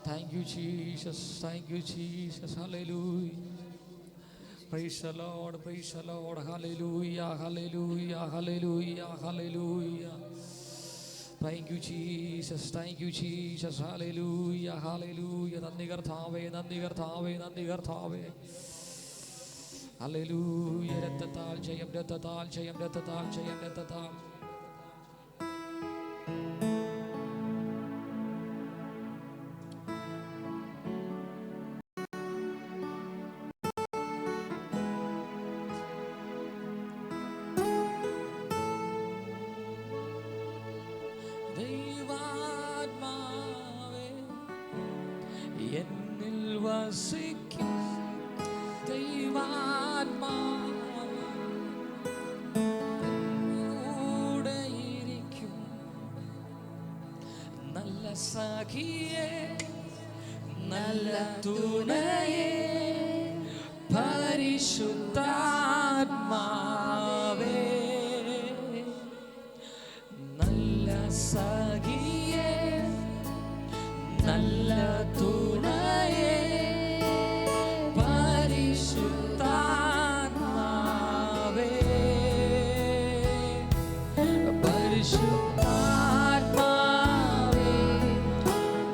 Thank you, Jesus. Thank you, Jesus. Hallelujah. Praise the Lord. Praise the Lord. Hallelujah. Hallelujah. Hallelujah. Hallelujah. Thank you, Jesus. Thank you, Jesus. Hallelujah. Hallelujah. നന്ദി കർത്താവേ, നന്ദി കർത്താവേ, നന്ദി കർത്താവേ. Hallelujah. രക്തത്താൽ ജയം, രക്തത്താൽ ജയം, രക്തത്താൽ ജയം, രക്തത്താൽ. എന്നിൽ വസിക്കും ദൈവാത്മാവിരിക്കും നല്ല സഖിയേ, നല്ല തുണയേ, പരിശുദ്ധാത്മാവേ, നല്ല സഖിയേ, നല്ല തുണയേ, പരിശുദ്ധാത്മാവേ, പരിശുദ്ധാത്മാവേ,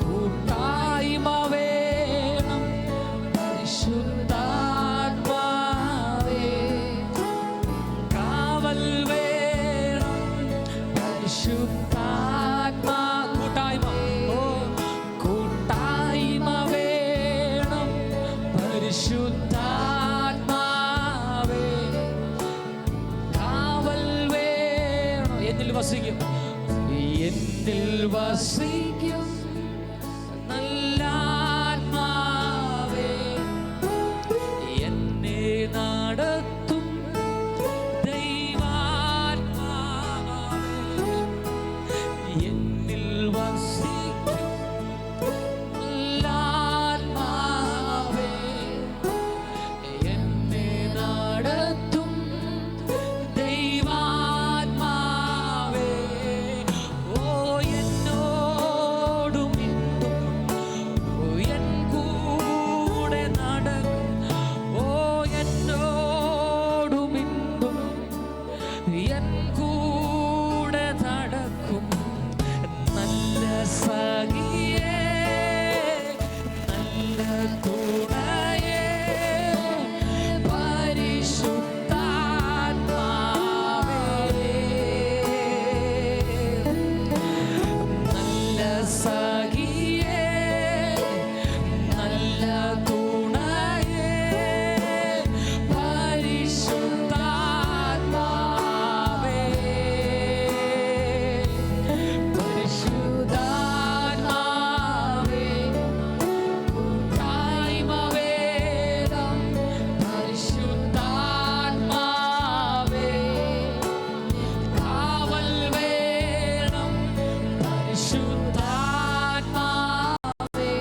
കൂട്ടായ്മ വേണം, പരിശുദ്ധാത്മാവേ, കാവൽ വേണം, പരിശുദ്ധാത്മാ, കൂട്ടായ്മ പരിശുദ്ധാത്മാവേ, കാവൽ വേണം. എന്നിൽ വസിക്കും, എന്നിൽ വസിക്കും നല്ല ആത്മാവേ, എന്നെ നടത്തും ദൈവാത്മാവേ, എന്നിൽ വസിക്കും നല്ല ആത്മാവേ, എന്നെ നടത്തും ദൈവാത്മാവേ, നടക്കും നല്ല സഖിയേ, നല്ല തുണയേ, പരിശുദ്ധാത്മാവേ. നല്ല സഖിയേ, നല്ല തുണയേ, പരിശുദ്ധാത്മാവേ. പരിശുദ്ധാത്മാവേ, കൂട്ടായ്മ വേണം. പരിശുദ്ധാത്മാവേ, കാവൽ വേണം. പരിശുദ്ധാത്മാവേ,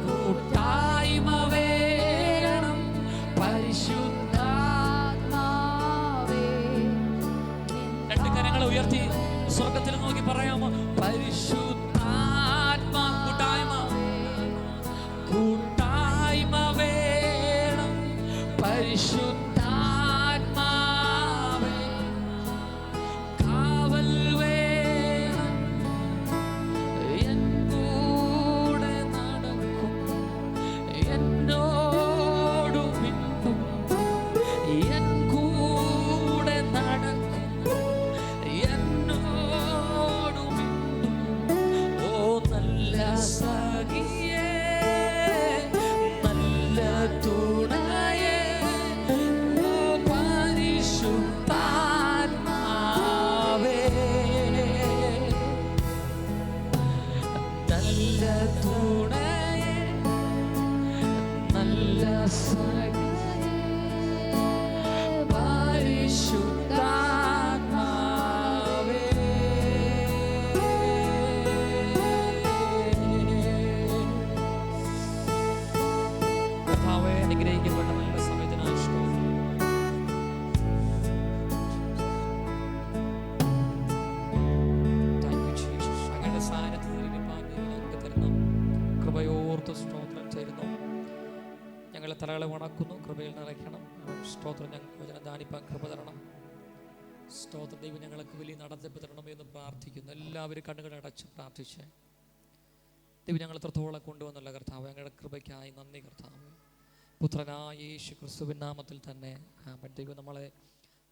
കൂട്ടായ്മ വേണം. പരിശുദ്ധാത്മാവേ. രണ്ട് കരങ്ങൾ ഉയർത്തി സ്വർഗത്തിൽ നോക്കി പറയാമോ? പരിശുദ്ധാത്മാ കൂട്ടായ്മ, കൂട്ടായ്മ വേണം. പരിശുദ്ധാത്മാവേ, കാവൽ വേണം. എൻ കൂടെ നടക്കും, എന്നോടു മിണ്ടും. എൻ കൂടെ നടക്കും, എന്നോടു മിണ്ടും. ഓ നല്ല സഖിയേ, നല്ല തുണയേ, ഓ പരിശുദ്ധാത്മാവേ. നല്ല തുണയേ, നല്ല സഖിയേ, പരിശുദ്ധാത്മാവേ. കർത്താവേ, അനുഗ്രഹിക്കപ്പെട്ട നല്ല സമയത്തിനായി സ്തോത്രം. Thank you, Jesus. അങ്ങയുടെ സാന്നിധ്യത്തിൽ ഇരിപ്പാൻ ദൈവം ഞങ്ങൾക്ക് തരുന്ന കൃപയോർത്ത് സ്തോത്രം ചെയ്യുന്നു. ഞങ്ങളെ തലകളെ വണക്കുന്നു, കൃപയിൽ നിറയ്ക്കണം. സ്തോത്രം, ഞങ്ങൾക്ക് വചനം ധ്യാനിപ്പാൻ കൃപ തരണം. സ്തോത്രം, ദൈവം ഞങ്ങൾക്ക് വലിയ നടത്തിപ്പ് തരണമേ എന്ന് പ്രാർത്ഥിക്കുന്നു. എല്ലാവരും കണ്ണുകൾ അടച്ച് പ്രാർത്ഥിച്ച് ദൈവം ഞങ്ങൾ എത്രത്തോളം കൊണ്ടുവന്നുള്ള കർത്താവ്, ഞങ്ങളുടെ കൃപയ്ക്കായി നന്ദി കർത്താവ്. പുത്രനായ യേശു ക്രിസ്തുവിൻ നാമത്തിൽ തന്നെ ആമേൻ. ദൈവം നമ്മളെ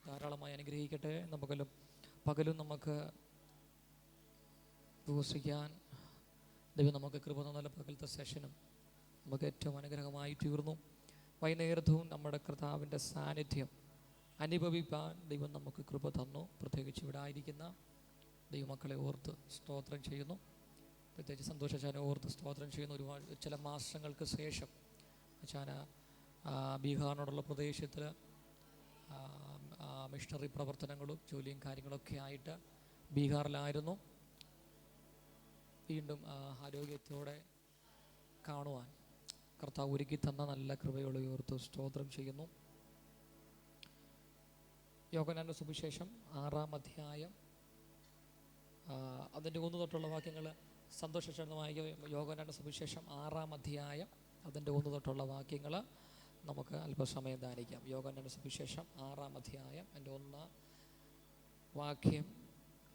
ധാരാളമായി അനുഗ്രഹിക്കട്ടെ. പകലും നമുക്ക് ഉപവസിക്കാൻ ദൈവം നമുക്ക് കൃപ തന്നാൽ പകലത്തെ സെഷനും നമുക്ക് ഏറ്റവും അനുഗ്രഹമായി തീർന്നു. വൈകുന്നേരവും നമ്മുടെ കർത്താവിൻ്റെ സാന്നിധ്യം അനുഭവിപ്പാൻ ദൈവം നമുക്ക് കൃപ തന്നു. പ്രത്യേകിച്ച് ഇവിടെ ആയിരിക്കുന്ന ദൈവമക്കളെ ഓർത്ത് സ്തോത്രം ചെയ്യുന്നു. പ്രത്യേകിച്ച് സന്തോഷാനെ ഓർത്ത് സ്തോത്രം ചെയ്യുന്നു. ഒരുപാട് ചില മാസങ്ങൾക്ക് ശേഷം അച്ചാന ബീഹാറിനോടുള്ള പ്രദേശത്തിൽ മിഷണറി പ്രവർത്തനങ്ങളും ജോലിയും കാര്യങ്ങളൊക്കെ ആയിട്ട് ബീഹാറിലായിരുന്നു. വീണ്ടും ആരോഗ്യത്തോടെ കാണുവാൻ കർത്താവ് ഒരുക്കി തന്ന നല്ല കൃപയോടെ ഓർത്ത് സ്തോത്രം ചെയ്യുന്നു. യോഹന്നാന്റെ സുവിശേഷം 6-ാം അധ്യായം അതിൻ്റെ 1 തൊട്ടുള്ള വാക്യങ്ങൾ സന്തോഷമായി. യോഹന്നാന്റെ സുവിശേഷം 6-ാം അധ്യായം അതിൻ്റെ 1 തൊട്ടുള്ള വാക്യങ്ങൾ നമുക്ക് അല്പസമയം ധ്യാനിക്കാം. യോഹന്നാന്റെ സുവിശേഷം 6-ാം അധ്യായം അതിൻ്റെ 1 വാക്യം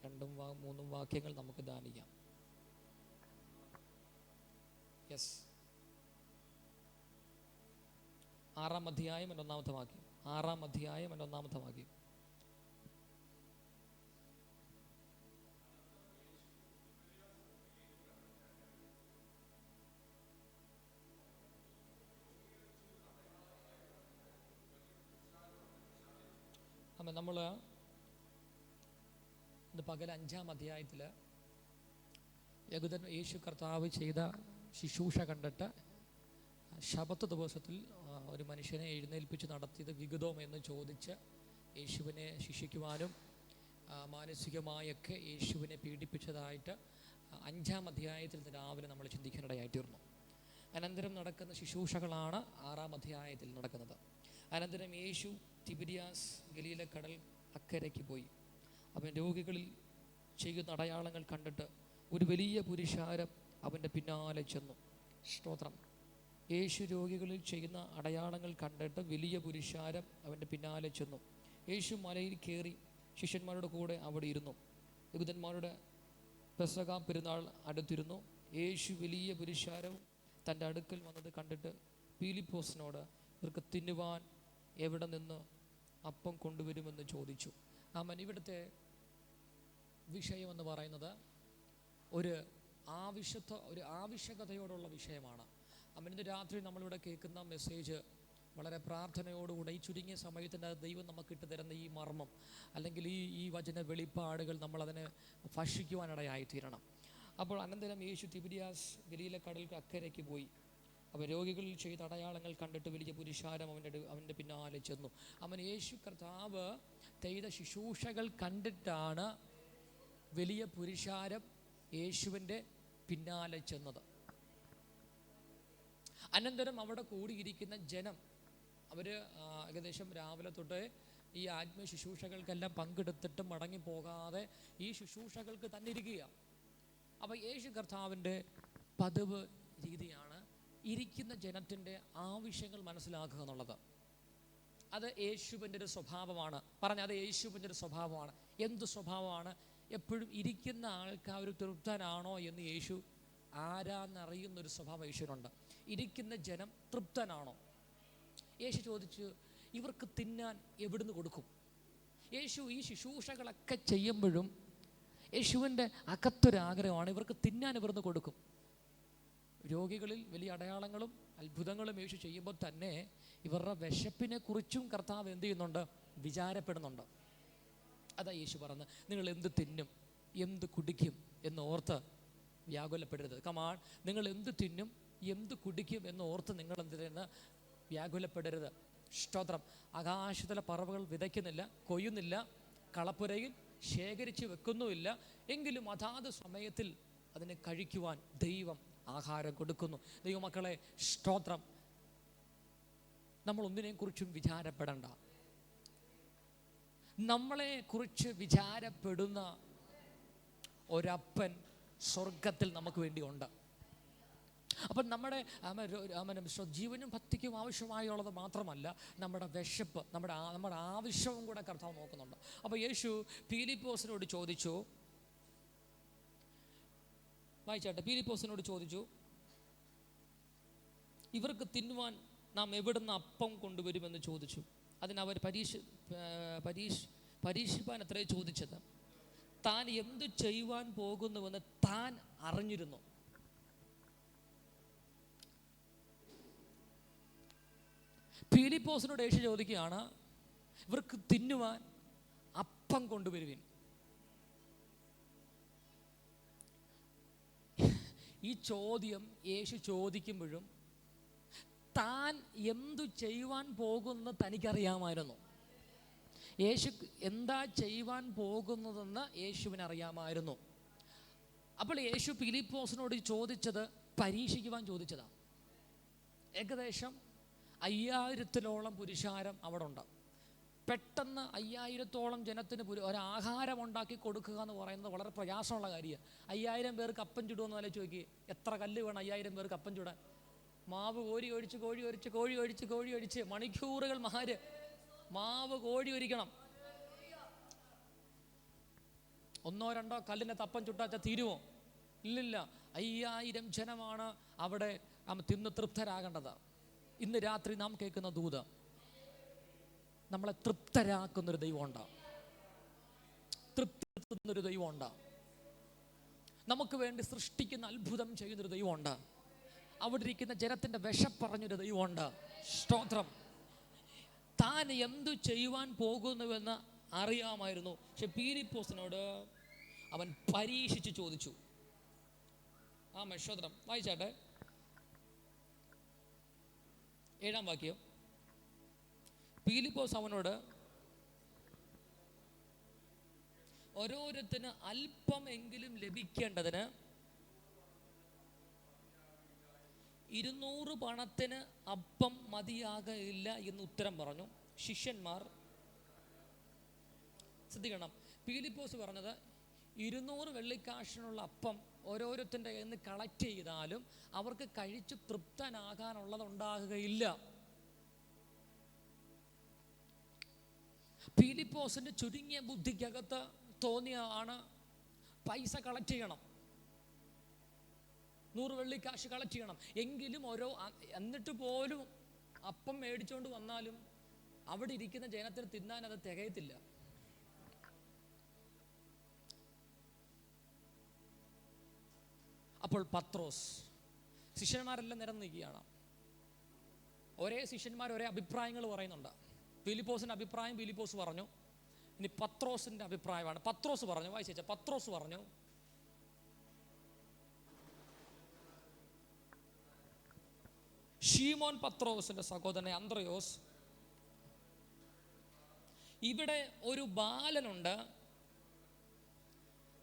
2 3 വാക്യങ്ങൾ നമുക്ക് ധ്യാനിക്കാം. യെസ്, 6-ാം അധ്യായം എൻ്റെ 1-ാമത്തെ വാക്യം. 6-ാം അധ്യായം എൻ്റെ 1-ാമത്തെ വാക്യം. അപ്പം നമ്മൾ ഇന്ന് പകൽ 5-ാം അധ്യായത്തിൽ യഹൂദൻ യേശു കർത്താവ് ചെയ്ത ശുശ്രൂഷ കണ്ടിട്ട് ശബത്ത് ദിവസത്തിൽ ഒരു മനുഷ്യനെ എഴുന്നേൽപ്പിച്ച് നടത്തിയത് വിഗതം എന്ന് ചോദിച്ച് യേശുവിനെ ശിക്ഷിക്കുവാനും മാനസികമായൊക്കെ യേശുവിനെ പീഡിപ്പിച്ചതായിട്ട് 5-ാം അധ്യായത്തിൽ രാവിലെ നമ്മൾ ചിന്തിക്കാനിടയായിത്തീർന്നു. അനന്തരം നടക്കുന്ന ശുശ്രൂഷകളാണ് 6-ാം അധ്യായത്തിൽ നടക്കുന്നത്. അനന്തരം യേശു തിബിരിയാസ് ഗലീല കടൽ അക്കരയ്ക്ക് പോയി. അവൻ രോഗികളിൽ ചെയ്യുന്ന അടയാളങ്ങൾ കണ്ടിട്ട് ഒരു വലിയ പുരുഷാരം അവൻ്റെ പിന്നാലെ ചെന്നു. സ്തോത്രം. യേശു രോഗികളിൽ ചെയ്യുന്ന അടയാളങ്ങൾ കണ്ടിട്ട് വലിയ പുരുഷാരം അവൻ്റെ പിന്നാലെ ചെന്നു. യേശു മലയിൽ കയറി ശിഷ്യന്മാരുടെ കൂടെ അവിടെ ഇരുന്നു. യഹൂദന്മാരുടെ പെസഹ പെരുന്നാൾ അടുത്തിരുന്നു. യേശു വലിയ പുരുഷാരം തൻ്റെ അടുക്കൽ വന്നത് കണ്ടിട്ട് പീലിപ്പോസിനോട് ഇവർക്ക് തിന്നുവാൻ എവിടെ നിന്ന് അപ്പം കൊണ്ടുവരുമെന്ന് ചോദിച്ചു. ഇവിടുത്തെ വിഷയമെന്ന് പറയുന്നത് ഒരു ആവശ്യകതയോടുള്ള വിഷയമാണ്. ഇന്ന് രാത്രി നമ്മളിവിടെ കേൾക്കുന്ന മെസ്സേജ് വളരെ പ്രാർത്ഥനയോടുകൂടെ ഈ ചുരുങ്ങിയ സമയത്തിൻ്റെ ദൈവം നമുക്ക് ഇട്ട് തരുന്ന ഈ മർമ്മം അല്ലെങ്കിൽ ഈ വചന വെളിപ്പാടുകൾ നമ്മളതിനെ ഭക്ഷിക്കുവാനിടയായിത്തീരണം. അപ്പോൾ അനന്തരം യേശു തിബിരിയാസ് ഗലീലക്കടലിൽ അക്കരയ്ക്ക് പോയി. അപ്പോൾ രോഗികളിൽ ചെയ്ത അടയാളങ്ങൾ കണ്ടിട്ട് വലിയ പുരുഷാരം അവൻ്റെ പിന്നാലെ ചെന്നു. യേശു കർത്താവ് ചെയ്ത ശുശ്രൂഷകൾ കണ്ടിട്ടാണ് വലിയ പുരുഷാരം യേശുവിൻ്റെ പിന്നാലെ ചെന്നത്. അനന്തരം അവിടെ കൂടിയിരിക്കുന്ന ജനം ഏകദേശം രാവിലെ തൊട്ട് ഈ ആത്മീയ ശുശ്രൂഷകൾക്കെല്ലാം പങ്കെടുത്തിട്ട് മടങ്ങിപ്പോകാതെ ഈ ശുശ്രൂഷകൾക്ക് തന്നെ ഇരിക്കുകയാണ്. അപ്പോൾ യേശു കർത്താവിൻ്റെ പതിവ് രീതിയാണ് ഇരിക്കുന്ന ജനത്തിൻ്റെ ആവശ്യങ്ങൾ മനസ്സിലാക്കുക എന്നുള്ളത്. അത് യേശുവിൻ്റെ ഒരു സ്വഭാവമാണ്. അത് യേശുവിൻ്റെ ഒരു സ്വഭാവമാണ്. എന്ത് സ്വഭാവമാണ്? എപ്പോഴും ഇരിക്കുന്ന ആൾക്കാർ തൃപ്തനാണോ എന്ന് യേശു ആരാന്നറിയുന്നൊരു സ്വഭാവം യേശുവിനുണ്ട്. ഇരിക്കുന്ന ജനം തൃപ്തനാണോ? യേശു ചോദിച്ചു, ഇവർക്ക് തിന്നാൻ എവിടുന്ന് കൊടുക്കും? യേശു ഈ ശുശ്രൂഷകളൊക്കെ ചെയ്യുമ്പോഴും യേശുവിൻ്റെ അകത്തൊരാഗ്രഹമാണ് ഇവർക്ക് തിന്നാൻ ഇവിടുന്ന് കൊടുക്കും. രോഗികളിൽ വലിയ അടയാളങ്ങളും അത്ഭുതങ്ങളും യേശു ചെയ്യുമ്പോൾ തന്നെ ഇവരുടെ വിശപ്പിനെ കുറിച്ചും കർത്താവ് എന്ത് ചെയ്യുന്നുണ്ട്? വിചാരപ്പെടുന്നുണ്ട്. അതാ യേശു പറഞ്ഞത്, നിങ്ങൾ എന്ത് തിന്നും എന്ത് കുടിക്കും എന്ന് ഓർത്ത് വ്യാകുലപ്പെടരുത്. കമാൺ, നിങ്ങൾ എന്ത് തിന്നും എന്ത് കുടിക്കും എന്ന് ഓർത്ത് നിങ്ങൾ എന്തിന് വ്യാകുലപ്പെടരുത്. സ്തോത്രം. ആകാശത്തിലെ പറവകൾ വിതയ്ക്കുന്നില്ല, കൊയ്യുന്നില്ല, കളപ്പുരയിൽ ശേഖരിച്ച് വെക്കുന്നുമില്ല, എങ്കിലും അതാത് സമയത്തിൽ അതിനെ കഴിക്കുവാൻ ദൈവം ആഹാരം കൊടുക്കുന്നു. ദൈവമക്കളെ, സ്തോത്രം. നമ്മൾ ഒന്നിനെ കുറിച്ചും വിചാരപ്പെടണ്ട. നമ്മളെ കുറിച്ച് വിചാരപ്പെടുന്ന ഒരപ്പൻ സ്വർഗത്തിൽ നമുക്ക് വേണ്ടി ഉണ്ട്. അപ്പം നമ്മുടെ ജീവനും ഭക്തിക്കും ആവശ്യമായുള്ളത് മാത്രമല്ല, നമ്മുടെ വിശപ്പ്, നമ്മുടെ ആവശ്യവും കൂടെ കർത്താവ് നോക്കുന്നുണ്ട്. അപ്പോൾ യേശു പീലിപ്പോസിനോട് ചോദിച്ചു, വായിച്ചാട്ടെ. പീലിപ്പോസിനോട് ചോദിച്ചു, ഇവർക്ക് തിന്നുവാൻ നാം എവിടുന്ന് അപ്പം കൊണ്ടുവരുമെന്ന് ചോദിച്ചു. അതിനവർ പരീക്ഷിപ്പാൻ അത്രേ ചോദിച്ചത്. താൻ എന്തു ചെയ്യുവാൻ പോകുന്നുവെന്ന് താൻ അറിഞ്ഞിരുന്നു. പീലിപ്പോസിനോട് യേശു ചോദിക്കുകയാണ്, ഇവർക്ക് തിന്നുവാൻ അപ്പം കൊണ്ടുവരുവിൻ. ഈ ചോദ്യം യേശു ചോദിക്കുമ്പോഴും താൻ എന്തു ചെയ്യുവാൻ പോകുന്നത് തനിക്കറിയാമായിരുന്നു. യേശു എന്താ ചെയ്യുവാൻ പോകുന്നതെന്ന് യേശുവിനറിയാമായിരുന്നു. അപ്പോൾ യേശു പീലിപ്പോസിനോട് ചോദിച്ചത് പരീക്ഷിക്കുവാൻ ചോദിച്ചതാണ്. ഏകദേശം 5000-ഓളം പുരുഷാരം അവിടെ ഉണ്ട്. പെട്ടെന്ന് 5000-ഓളം ജനത്തിന് ഒരാഹാരം ഉണ്ടാക്കി കൊടുക്കുക എന്ന് പറയുന്നത് വളരെ പ്രയാസമുള്ള കാര്യമാണ്. 5000 പേർക്ക് അപ്പം ചുടുമെന്ന് ആലോചിച്ച് നോക്കി. എത്ര കല്ല് വേണം 5000 പേർക്ക് അപ്പം ചുടാൻ? മാവ് കോഴി ഒഴിച്ച് മണിക്കൂറുകൾ മാവ് കോഴി ഒരിക്കണം. 1-2 കല്ലിനെ തപ്പം ചുട്ടാച്ചാൽ തീരുമോ? ഇല്ലില്ല. 5000 ജനമാണ് അവിടെ തിന്ന് തൃപ്തരാകേണ്ടത്. ഇന്ന് രാത്രി നാം കേൾക്കുന്ന ദൂത് നമ്മളെ തൃപ്തരാക്കുന്നൊരു ദൈവമുണ്ട്, തൃപ്തിപ്പെടുത്തുന്നൊരു ദൈവമുണ്ട്, നമുക്ക് വേണ്ടി സൃഷ്ടിക്കുന്ന അത്ഭുതം ചെയ്യുന്നൊരു ദൈവമുണ്ട്, അവിടെ ഇരിക്കുന്ന ജനത്തിൻ്റെ വിശപ്പറഞ്ഞൊരു ദൈവമുണ്ട്. സ്തോത്രം. താൻ എന്തു ചെയ്യുവാൻ പോകുന്നുവെന്ന് അറിയാമായിരുന്നു. പക്ഷെ പീലിപ്പോസിനോട് അവൻ പരീക്ഷിച്ച് ചോദിച്ചു. സ്തോത്രം. വായിച്ചാട്ടെ 7-ാം വാക്യം. പീലിപ്പോസ് അവനോട്, ഓരോരുത്തന് അല്പമെങ്കിലും ലഭിക്കേണ്ടതിന് 200 പണത്തിന് അപ്പം മതിയാകയില്ല എന്ന് ഉത്തരം പറഞ്ഞു. ശിഷ്യന്മാർ ശ്രദ്ധിക്കണം. പീലിപ്പോസ് പറഞ്ഞത് 200 വെള്ളിക്കാശിനുള്ള അപ്പം ഓരോരുത്തൻ്റെ കയ്യിൽ നിന്ന് കളക്ട് ചെയ്താലും അവർക്ക് കഴിച്ച് തൃപ്തനാകാനുള്ളത് ഉണ്ടാകുകയില്ല. ഫിലിപ്പോസിൻ്റെ ചുരുങ്ങിയ ബുദ്ധിക്കകത്ത് തോന്നിയാണ് പൈസ കളക്ട് ചെയ്യണം, 100 വെള്ളിക്കാശ് കളക്ട് ചെയ്യണം. എങ്കിലും എന്നിട്ട് പോലും അപ്പം മേടിച്ചുകൊണ്ട് വന്നാലും അവിടെ ഇരിക്കുന്ന ജനത്തിന് തിന്നാൻ അത് തികയത്തില്ല. അപ്പോൾ പത്രോസ്, ശിഷ്യന്മാരെല്ലാം നിരന്ന് നിൽക്കുകയാണ്. ഒരേ ശിഷ്യന്മാർ ഒരേ അഭിപ്രായങ്ങൾ പറയുന്നുണ്ട്. ഫിലിപ്പോസിൻ്റെ അഭിപ്രായം ഫിലിപ്പോസ് പറഞ്ഞു. ഇനി പത്രോസിൻ്റെ അഭിപ്രായമാണ്. പത്രോസ് പറഞ്ഞു, വായിച്ച പത്രോസ് പറഞ്ഞു, ഷീമോൻ പത്രോസിൻ്റെ സഹോദരൻ അന്ത്രയോസ്, ഇവിടെ ഒരു ബാലനുണ്ട്,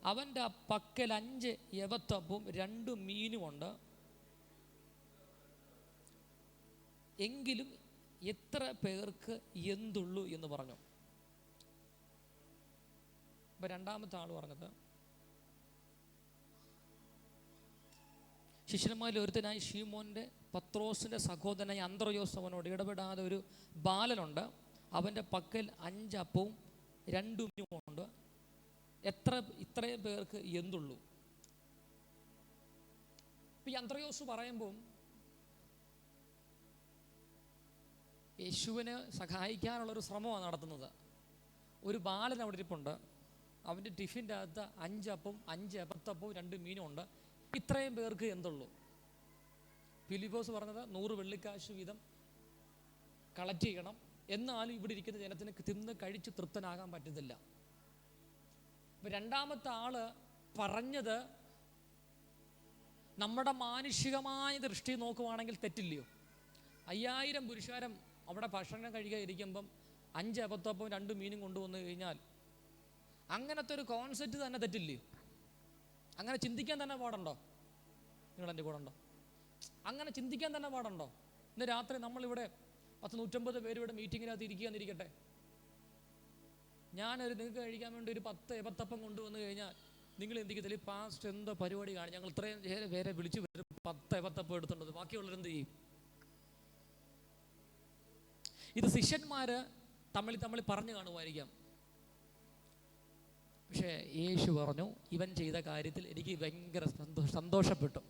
അവൻ്റെ പക്കൽ 5 യവത്തപ്പവും 2 മീനുമുണ്ട്. എങ്കിലും എത്ര പേർക്ക് എന്തുള്ളൂ എന്ന് പറഞ്ഞു. അപ്പൊ രണ്ടാമത്തെ ആൾ പറഞ്ഞത്, ശിഷ്യന്മാരിൽ ഒരുത്തനായി ഷീമോൻ്റെ പത്രോസിൻ്റെ സഹോദരനായി അന്ത്രയോസ് അവനോട് ഇടപെടാതെ ഒരു ബാലനുണ്ട്, അവൻ്റെ പക്കൽ 5 അപ്പവും 2 മീനുമുണ്ട്, ഇത്രയും പേർക്ക് എന്തുള്ളൂ. ഈ അന്ത്രയോസ് പറയുമ്പോൾ യേശുവിനെ സഹായിക്കാനുള്ളൊരു ശ്രമമാണ് നടത്തുന്നത്. ഒരു ബാലൻ അവിടെ ഇരിപ്പുണ്ട്, അവൻ്റെ ടിഫിൻ്റെ അകത്ത് 5 അപ്പവും 5 എപ്പത്തപ്പവും 2 മീനും ഉണ്ട്, ഇത്രയും പേർക്ക് എന്തുള്ളൂ. ഫിലിപ്പോസ് പറഞ്ഞത് 100 വെള്ളിക്കാശ് വീതം കളക്ട് ചെയ്യണം, എന്നാലും ഇവിടെ ഇരിക്കുന്ന ജനത്തിന് തിന്ന് കഴിച്ച് തൃപ്തനാകാൻ പറ്റത്തില്ല. ഇപ്പം രണ്ടാമത്തെ ആള് പറഞ്ഞത് നമ്മുടെ മാനുഷികമായ ദൃഷ്ടി നോക്കുവാണെങ്കിൽ തെറ്റില്ലയോ? 5000 പുരുഷാരം അവിടെ ഭക്ഷണം കഴിക്കാൻ ഇരിക്കുമ്പം 5 അബദ്ധപ്പവും 2 മീനും കൊണ്ടുവന്നു കഴിഞ്ഞാൽ അങ്ങനത്തെ ഒരു കോൺസെപ്റ്റ് തന്നെ തെറ്റില്ലയോ? അങ്ങനെ ചിന്തിക്കാൻ തന്നെ പാടുണ്ടോ? നിങ്ങളെൻ്റെ കൂടെ ഉണ്ടോ? അങ്ങനെ ചിന്തിക്കാൻ തന്നെ പാടുണ്ടോ? ഇന്ന് രാത്രി നമ്മളിവിടെ 150 പേര് ഇവിടെ മീറ്റിങ്ങിനകത്ത് ഇരിക്കുകയെന്നിരിക്കട്ടെ, നിങ്ങൾക്ക് കഴിക്കാൻ വേണ്ടി ഒരു 10 എബത്തപ്പം കൊണ്ടുവന്നു കഴിഞ്ഞാൽ നിങ്ങൾ എന്തിക്കത്തില്ല, പാസ്റ്റ് എന്തോ പരിപാടി കാണും, ഞങ്ങൾ ഇത്രയും പേരെ വിളിച്ച് വരും 10 എബത്തപ്പം എടുത്തുള്ളത്, ബാക്കിയുള്ളവരെന്ത് ചെയ്യും? ഇത് ശിഷ്യന്മാർ തമ്മിൽ പറഞ്ഞു കാണുമായിരിക്കാം. പക്ഷേ യേശു പറഞ്ഞു, ഇവൻ ചെയ്ത കാര്യത്തിൽ എനിക്ക് ഭയങ്കര സന്തോഷപ്പെട്ടു.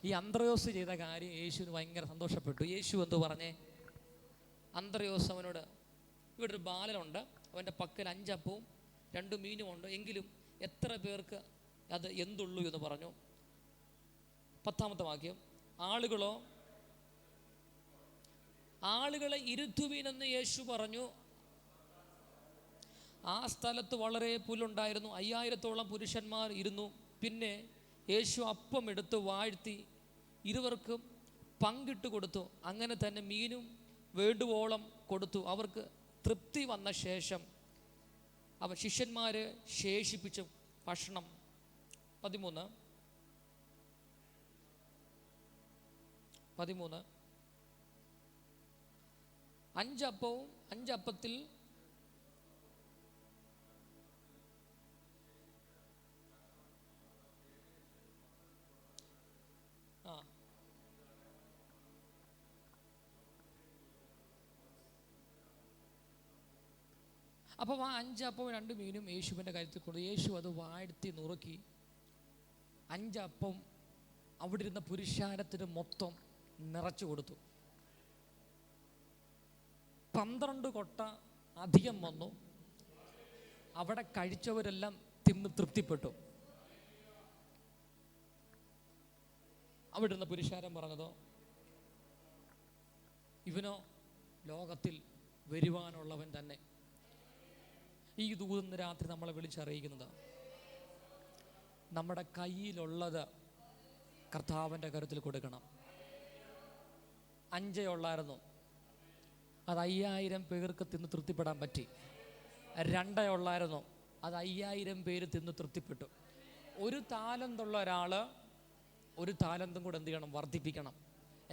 ഈ അന്ത്രയോസ് ചെയ്ത കാര്യം യേശുവിന് ഭയങ്കര സന്തോഷപ്പെട്ടു. യേശു എന്തു പറഞ്ഞേ? അന്ത്രയോസ് അവനോട്, ഇവിടെ ഒരു ബാലനുണ്ട്, അവൻ്റെ പക്കൽ 5 അപ്പവും 2 മീനും ഉണ്ട്, എങ്കിലും എത്ര പേർക്ക് അത് എന്തുള്ളൂ എന്ന് പറഞ്ഞു. 10ാമത്തെ വാക്യം, ആളുകളെ ഇരുത്തുവീനെന്ന് യേശു പറഞ്ഞു. ആ സ്ഥലത്ത് വളരെ പുല്ലുണ്ടായിരുന്നു, 5000-ഓളം പുരുഷന്മാർ ഇരുന്നു. പിന്നെ യേശു അപ്പം എടുത്ത് വാഴ്ത്തി ഇരുവർക്കും പങ്കിട്ട് കൊടുത്തു. അങ്ങനെ തന്നെ മീനും വേണ്ടുവോളം കൊടുത്തു. അവർക്ക് തൃപ്തി വന്ന ശേഷം അവർ ശിഷ്യന്മാർ ശേഷിപ്പിച്ച ഭക്ഷണം. 13 5 അപ്പവും 5 അപ്പത്തിൽ അപ്പം ആ 5 അപ്പവും 2 മീനും യേശുവിൻ്റെ കാര്യത്തിൽ കൊടുത്തു. യേശു അത് വാഴ്ത്തി നുറുക്കി 5 അപ്പം അവിടെ ഇരുന്ന പുരുഷാരത്തിന് മൊത്തം നിറച്ചു കൊടുത്തു. 12 കൊട്ട അധികം വന്നു. അവിടെ കഴിച്ചവരെല്ലാം തിന്ന് തൃപ്തിപ്പെട്ടു. അവിടെ ഇരുന്ന പുരുഷാരം പറഞ്ഞതോ, ഇവനോ ലോകത്തിൽ വരുവാനുള്ളവൻ തന്നെ. ഈ ദൂതന്ന് രാത്രി നമ്മളെ വിളിച്ചറിയിക്കുന്നത്, നമ്മുടെ കയ്യിലുള്ളത് കർത്താവിൻ്റെ കരുത്തിൽ കൊടുക്കണം. 5 ഉള്ളായിരുന്നു, അത് 5000 പേർക്ക് തിന്ന് തൃപ്തിപ്പെടാൻ പറ്റി. 2 ഉള്ളായിരുന്നു, അത് 5000 പേര് തിന്ന് തൃപ്തിപ്പെട്ടു. 1 താലന്തുള്ള ഒരാൾ 1 താലന്തും കൂടെ എന്ത് ചെയ്യണം? വർദ്ധിപ്പിക്കണം.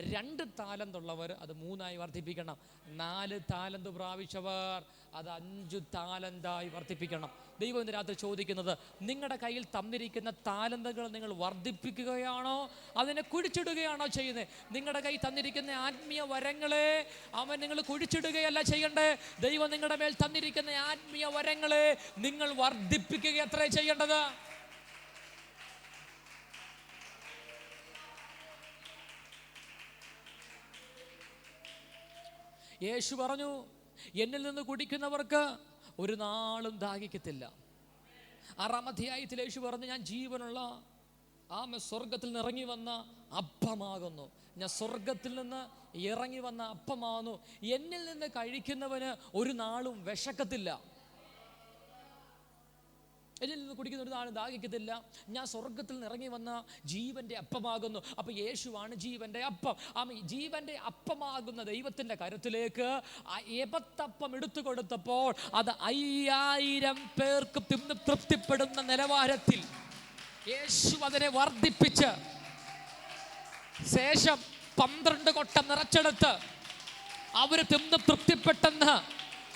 2 താലന്തുള്ളവർ അത് 3 വർദ്ധിപ്പിക്കണം. 4 താലന്ത് പ്രാപിച്ചവർ അത് 5 താലന്തായി വർദ്ധിപ്പിക്കണം. ദൈവം ഇന്ന് രാത്രി ചോദിക്കുന്നത്, നിങ്ങളുടെ കയ്യിൽ തന്നിരിക്കുന്ന താലന്തുകൾ നിങ്ങൾ വർദ്ധിപ്പിക്കുകയാണോ, അതിനെ കുഴിച്ചിടുകയാണോ ചെയ്യുന്നത്? നിങ്ങളുടെ കയ്യിൽ തന്നിരിക്കുന്ന ആത്മീയ വരങ്ങളെ നിങ്ങൾ കുഴിച്ചിടുകയല്ല ചെയ്യണ്ടേ. ദൈവം നിങ്ങളുടെ മേൽ തന്നിരിക്കുന്ന ആത്മീയ വരങ്ങളെ നിങ്ങൾ വർദ്ധിപ്പിക്കുക അത്രേ ചെയ്യേണ്ടത്. യേശു പറഞ്ഞു, എന്നിൽ നിന്ന് കുടിക്കുന്നവർക്ക് ഒരു നാളും ദാഹിക്കത്തില്ല. 6-ാം അധ്യായത്തിൽ യേശു പറഞ്ഞു, ഞാൻ ജീവനുള്ള സ്വർഗത്തിൽ നിന്ന് ഇറങ്ങി വന്ന അപ്പമാകുന്നു. ഞാൻ സ്വർഗത്തിൽ നിന്ന് ഇറങ്ങി വന്ന അപ്പമാകുന്നു. എന്നിൽ നിന്ന് കഴിക്കുന്നവന് ഒരു നാളും വിശക്കത്തില്ല. എന്നിൽ നിന്ന് കുടിക്കുന്ന ഒരു നാളും ദാഹിക്കത്തില്ല. ഞാൻ സ്വർഗത്തിൽ നിന്ന് ഇറങ്ങി വന്ന ജീവന്റെ അപ്പമാകുന്നു. അപ്പൊ യേശുവാണ് ജീവന്റെ അപ്പം. ജീവന്റെ അപ്പമാകുന്ന ദൈവത്തിന്റെ കരത്തിലേക്ക് എപത്തപ്പം എടുത്തു കൊടുത്തപ്പോൾ അത് 5000 പേർക്ക് തിന്ന് തൃപ്തിപ്പെടുന്ന നിലവാരത്തിൽ യേശു അതിനെ വർദ്ധിപ്പിച്ച് ശേഷം 12 കൊട്ട നിറച്ചെടുത്ത് അവര് തിന്ന് തൃപ്തിപ്പെട്ടെന്ന്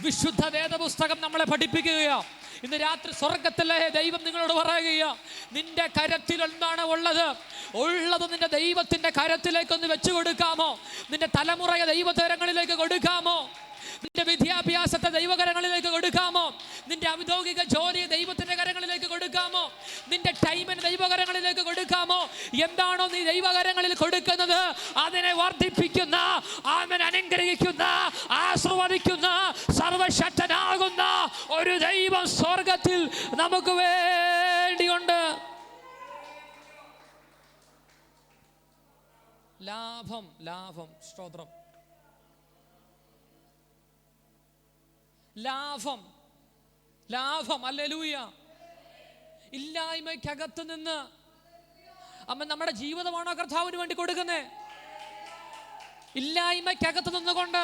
വിശുദ്ധ വേദപുസ്തകം നമ്മളെ പഠിപ്പിക്കുകയാണ്. ഇന്ന് രാത്രി സ്വർഗത്തിലെ ദൈവം നിങ്ങളോട് പറയുക, നിന്റെ കരത്തിൽ എന്താണ് ഉള്ളത് നിന്റെ ദൈവത്തിന്റെ കരത്തിലേക്കൊന്ന് വെച്ചു കൊടുക്കാമോ? നിന്റെ തലമുറയെ ദൈവകരങ്ങളിലേക്ക് കൊടുക്കാമോ? നിന്റെ വിദ്യാഭ്യാസത്തെ ദൈവകരങ്ങളിലേക്ക് കൊടുക്കാമോ? നിന്റെ ഔദ്യോഗിക ജോലിയെ ദൈവത്തിന്റെ കരങ്ങളിലേക്ക് കൊടുക്കാമോ? നിന്റെ ടൈമിന് ദൈവകരങ്ങളിലേക്ക് കൊടുക്കാമോ? എന്താണോ നീ ദൈവകരങ്ങളിൽ കൊടുക്കുന്നത് അതിനെ വർദ്ധിപ്പിക്കുന്ന, അനുഗ്രഹിക്കുന്ന, ആശീർവദിക്കുന്ന സർവശക്തനാകുന്ന ഒരു ദൈവം സ്വർഗത്തിൽ നമുക്ക് വേണ്ടിയുണ്ട്. ലാഭം സ്തോത്രം. ലാഭം ഹല്ലേലൂയ. ഇല്ലായ്മയ്ക്കകത്ത് നിന്ന് നമ്മുടെ ജീവിതമാണോ കർത്താവിന് വേണ്ടി കൊടുക്കുന്നേ? ഇല്ലായ്മയ്ക്കകത്ത് നിന്നുകൊണ്ട്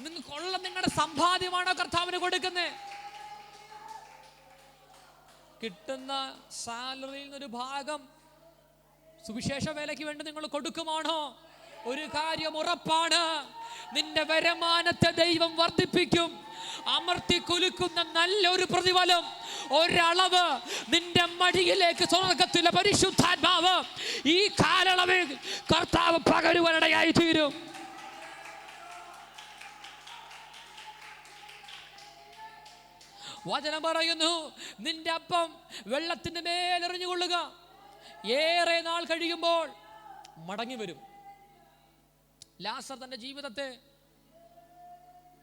നിങ്ങൾക്കുള്ള നിങ്ങളുടെ സമ്പാദ്യമാണോ കർത്താവിന് കൊടുക്കുന്നേ? കിട്ടുന്ന സാലറിയിൽ നിന്നൊരു ഭാഗം സുവിശേഷ വേലയ്ക്ക് വേണ്ടി നിങ്ങൾ കൊടുക്കുമാണോ? ഒരു കാര്യം ഉറപ്പാണ്, നിന്റെ വരുമാനത്തെ ദൈവം വർദ്ധിപ്പിക്കും. അമർത്തി കുലുക്കുന്ന നല്ലൊരു പ്രതിഫലം, ഒരളവ് നിന്റെ മടിയിലേക്ക് സ്വർഗത്തിലെ പരിശുദ്ധാത്മാവ് ഈ കാലയളവിൽ കർത്താവ് പകരുവാനിടയായി തീരും. വചനം പറയുന്നു, നിന്റെ അപ്പം വെള്ളത്തിന്റെ മേലെറിഞ്ഞുകൊള്ളുക, ഏറെ നാൾ കഴിയുമ്പോൾ മടങ്ങി വരും. ലാസർ തന്റെ ജീവിതത്തെ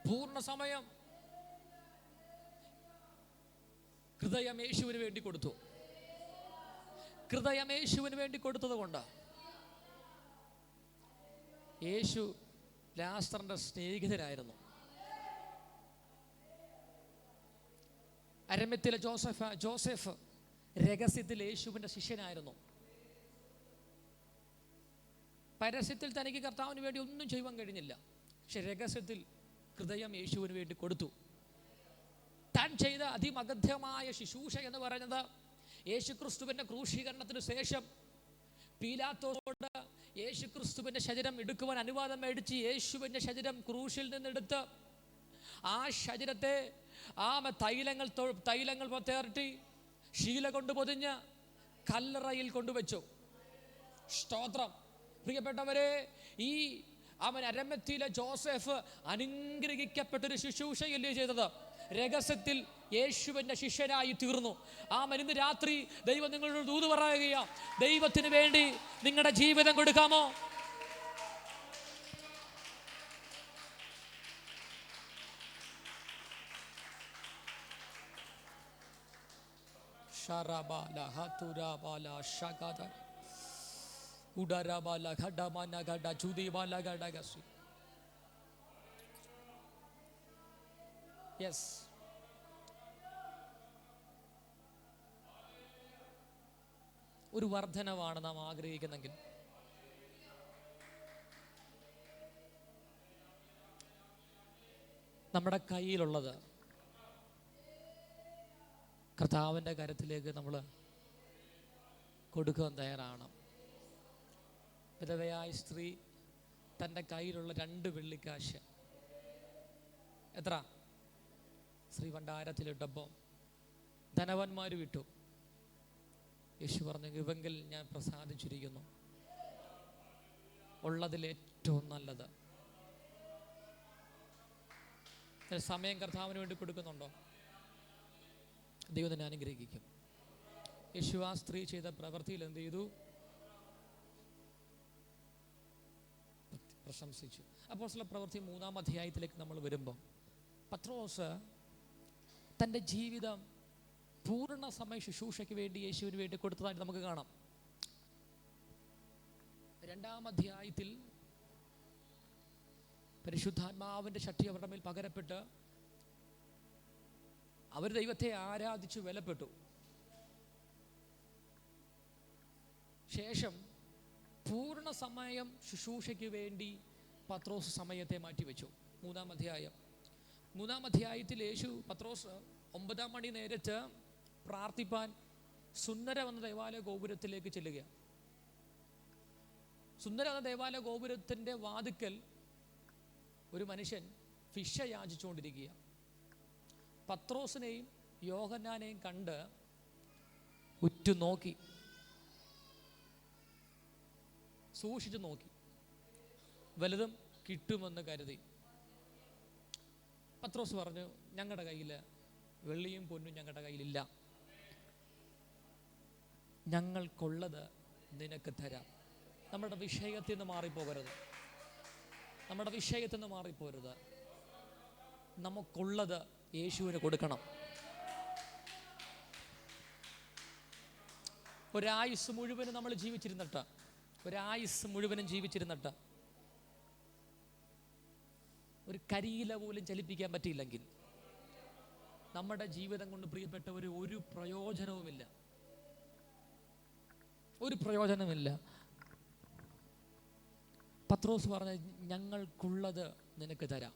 പൂർണ്ണ സമയം ഹൃദയം യേശുവിന് വേണ്ടി കൊടുത്തു. ഹൃദയം യേശുവിന് വേണ്ടി കൊടുത്തത് കൊണ്ട് യേശു ലാസറിന്റെ സ്നേഹിതനായിരുന്നു. അരമത്തിലെ ജോസഫ് രഹസ്യത്തിൽ യേശുവിന്റെ ശിഷ്യനായിരുന്നു. പരസ്യത്തിൽ തനിക്ക് കർത്താവിന് വേണ്ടി ഒന്നും ചെയ്യുവാൻ കഴിഞ്ഞില്ല. പക്ഷെ രഹസ്യത്തിൽ ഹൃദയം യേശുവിന് വേണ്ടി കൊടുത്തു. താൻ ചെയ്ത അതിമഗധ്യമായ ശുശ്രൂഷ എന്ന് പറയുന്നത്, യേശുക്രിസ്തുവിന്റെ ക്രൂശീകരണത്തിന് ശേഷം പീലാത്തോട് യേശുക്രിസ്തുവിന്റെ ശരീരം എടുക്കുവാൻ അനുവാദം മേടിച്ച് യേശുവിന്റെ ശരീരം ക്രൂശിൽ നിന്നെടുത്ത് ആ ശരീരത്തെ തൈലങ്ങൾ തേർട്ടി ശീല കൊണ്ട് പൊതിഞ്ഞ് കല്ലറയിൽ കൊണ്ടുവച്ചു. സ്തോത്രം. പ്രിയപ്പെട്ടവരെ, ഈ അരമത്തിയിലെ ജോസഫ് അനുഗ്രഹിക്കപ്പെട്ടൊരു ശുശ്രൂഷയല്ലേ ചെയ്തത്? രഹസ്യത്തിൽ യേശുവിന്റെ ശിഷ്യനായി തീർന്നു. ഇന്ന് രാത്രി ദൈവം നിങ്ങളോട് ദൂത് പറയുകയാ, ദൈവത്തിന് വേണ്ടി നിങ്ങളുടെ ജീവിതം കൊടുക്കാമോ? യെസ്, ഒരു വർധനവാണ് നാം ആഗ്രഹിക്കുന്നെങ്കിൽ നമ്മുടെ കയ്യിലുള്ളത് കർത്താവിൻ്റെ കരത്തിലേക്ക് നമ്മൾ കൊടുക്കാൻ തയ്യാറാണ്. വിധവയായ സ്ത്രീ തൻ്റെ കയ്യിലുള്ള 2 വെള്ളിക്കാശ് എത്ര ശ്രീഭണ്ഡാരത്തിലിട്ടപ്പോൾ ധനവാന്മാർ വിട്ടു. യേശു പറഞ്ഞു, ഇവങ്കിൽ ഞാൻ പ്രസാദിച്ചിരിക്കുന്നു, ഉള്ളതിൽ ഏറ്റവും നല്ലത്. സമയം കർത്താവിന് വേണ്ടി കൊടുക്കുന്നുണ്ടോ? ദൈവം തന്നെ അനുഗ്രഹിക്കും. യേശു ആ സ്ത്രീ ചെയ്ത പ്രവൃത്തിയിൽ എന്ത് ചെയ്തു? പ്രശംസിച്ചു. അപ്പോസ്തല പ്രവൃത്തി 3-ാം അധ്യായത്തിലേക്ക് നമ്മൾ വരുമ്പോൾ പത്രോസ് തൻ്റെ ജീവിതം പൂർണ്ണ സമയ ശുശ്രൂഷയ്ക്ക് വേണ്ടി യേശുവിന് വേണ്ടി കൊടുത്തതായിട്ട് നമുക്ക് കാണാം. 2-ാം അധ്യായത്തിൽ പരിശുദ്ധാത്മാവിൻ്റെ ശക്തി അവരുടെ മേൽ പകരപ്പെട്ട് അവർ ദൈവത്തെ ആരാധിച്ചു വിലപ്പെട്ടു. ശേഷം പൂർണ്ണ സമയം ശുശ്രൂഷയ്ക്ക് വേണ്ടി പത്രോസ് സമയത്തെ മാറ്റിവെച്ചു. 3-ാം അധ്യായം 3-ാം അധ്യായത്തിൽ യേശു പത്രോസ് 9-ാം മണി നേരത്ത് പ്രാർത്ഥിപ്പാൻ സുന്ദരം എന്ന ദേവാലയ ഗോപുരത്തിലേക്ക് ചെല്ലുകയാണ്. സുന്ദരം എന്ന ദേവാലയ ഗോപുരത്തിൻ്റെ വാതിക്കൽ ഒരു മനുഷ്യൻ ഭിക്ഷ യാചിച്ചുകൊണ്ടിരിക്കുക. പത്രോസിനെയും യോഹന്നാനെയും കണ്ട് ഉറ്റുനോക്കി, സൂക്ഷിച്ചു നോക്കി, വലുതും കിട്ടുമെന്ന് കരുതി. പത്രോസ് പറഞ്ഞു, ഞങ്ങളുടെ കയ്യിൽ വെള്ളിയും പൊന്നും ഞങ്ങളുടെ കയ്യിലില്ല, ഞങ്ങൾക്കുള്ളത് നിനക്ക് തരാം. നമ്മുടെ വിഷയത്തിൽ നിന്ന് മാറിപ്പോകരുത്, നമ്മുടെ വിഷയത്തിൽ നിന്ന് മാറിപ്പോരുത്. നമുക്കുള്ളത് യേശുവിന് കൊടുക്കണം. ഒരായുസ് മുഴുവനും നമ്മൾ ജീവിച്ചിരുന്നിട്ട് ഒരു കരിയില പോലും ചലിപ്പിക്കാൻ പറ്റിയില്ലെങ്കിൽ നമ്മുടെ ജീവിതം കൊണ്ട് പ്രിയപ്പെട്ടവർ ഒരു പ്രയോജനമില്ല. പത്രോസ് പറഞ്ഞ, ഞങ്ങൾക്കുള്ളത് നിനക്ക് തരാം.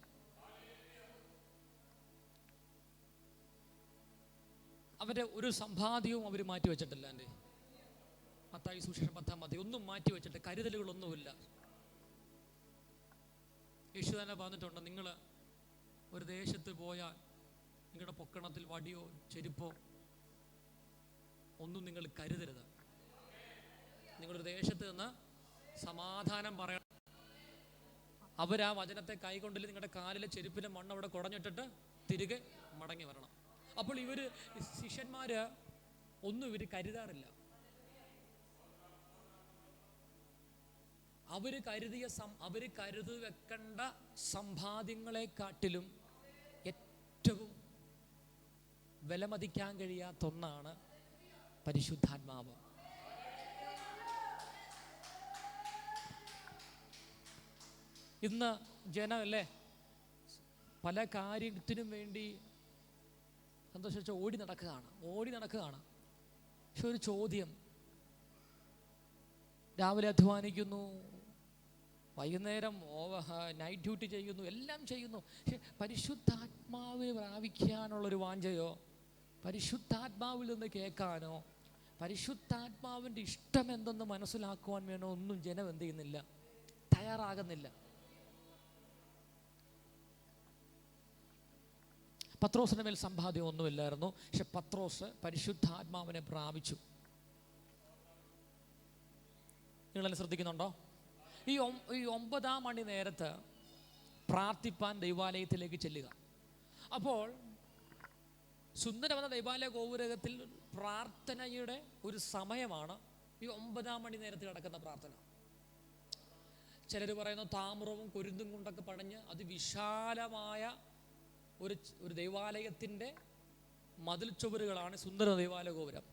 അവരുടെ ഒരു സമ്പാദ്യവും അവർ മാറ്റി വെച്ചിട്ടില്ല. എൻ്റെ മത്തായി സുവിശേഷം 10-ാം അധ്യായം ഒന്നും മാറ്റി വെച്ചിട്ട്, കരുതലുകളൊന്നുമില്ല. യേശു തന്നെ പറഞ്ഞിട്ടുണ്ട്, നിങ്ങൾ ഒരു ദേശത്ത് പോയാൽ നിങ്ങളുടെ പൊക്കണത്തിൽ വടിയോ ചെരുപ്പോ ഒന്നും നിങ്ങൾ കരുതരുത്. നിങ്ങളൊരു ദേശത്ത് നിന്ന് സമാധാനം പറയണം. അവരാ വചനത്തെ കൈകൊണ്ടിൽ നിങ്ങളുടെ കാലിലെ ചെരുപ്പിൻ്റെ മണ്ണ് അവിടെ കുടഞ്ഞിട്ടിട്ട് തിരികെ മടങ്ങി വരണം. അപ്പോൾ ശിഷ്യന്മാര് ഒന്നും കരുതാറില്ല. അവര് കരുതി വെക്കേണ്ട സമ്പാദ്യങ്ങളെക്കാട്ടിലും ഏറ്റവും വിലമതിക്കാൻ കഴിയാത്ത ഒന്നാണ് പരിശുദ്ധാത്മാവ്. ഇന്ന് ജനമല്ലേ പല കാര്യത്തിനും വേണ്ടി സന്തോഷിച്ച് ഓടി നടക്കുകയാണ്. പക്ഷെ ഒരു ചോദ്യം, രാവിലെ അധ്വാനിക്കുന്നു, വൈകുന്നേരം നൈറ്റ് ഡ്യൂട്ടി ചെയ്യുന്നു, എല്ലാം ചെയ്യുന്നു. പക്ഷെ പരിശുദ്ധാത്മാവിനെ പ്രാപിക്കാനുള്ളൊരു വാഞ്ചയോ, പരിശുദ്ധാത്മാവിൽ നിന്ന് കേൾക്കാനോ, പരിശുദ്ധാത്മാവിൻ്റെ ഇഷ്ടം എന്തെന്ന് മനസ്സിലാക്കുവാൻ വേണോ ഒന്നും ജനം എന്ത് ചെയ്യുന്നില്ല, തയ്യാറാകുന്നില്ല. പത്രോസിൻ്റെ മേൽ സമ്പാദ്യം ഒന്നുമില്ലായിരുന്നു. പക്ഷെ പത്രോസ് പരിശുദ്ധാത്മാവിനെ പ്രാപിച്ചു. നിങ്ങളെല്ലാം ശ്രദ്ധിക്കുന്നുണ്ടോ? ഈ 9-ാം മണി നേരത്ത് പ്രാർത്ഥിപ്പാൻ ദൈവാലയത്തിലേക്ക് ചെല്ലുക. അപ്പോൾ സുന്ദരമെന്ന ദൈവാലയ ഗോപുരത്തിൽ പ്രാർത്ഥനയുടെ ഒരു സമയമാണ് ഈ 9-ാം മണി നേരത്ത് നടക്കുന്ന പ്രാർത്ഥന. ചിലർ പറയുന്നു താമ്രവും കൊരുന്തും കൊണ്ടൊക്കെ പണിഞ്ഞ് അതിവിശാലമായ ഒരു ദൈവാലയത്തിൻ്റെ മതിൽ ചുവരുകളാണ് സുന്ദര ദൈവാലയ ഗോപുരം.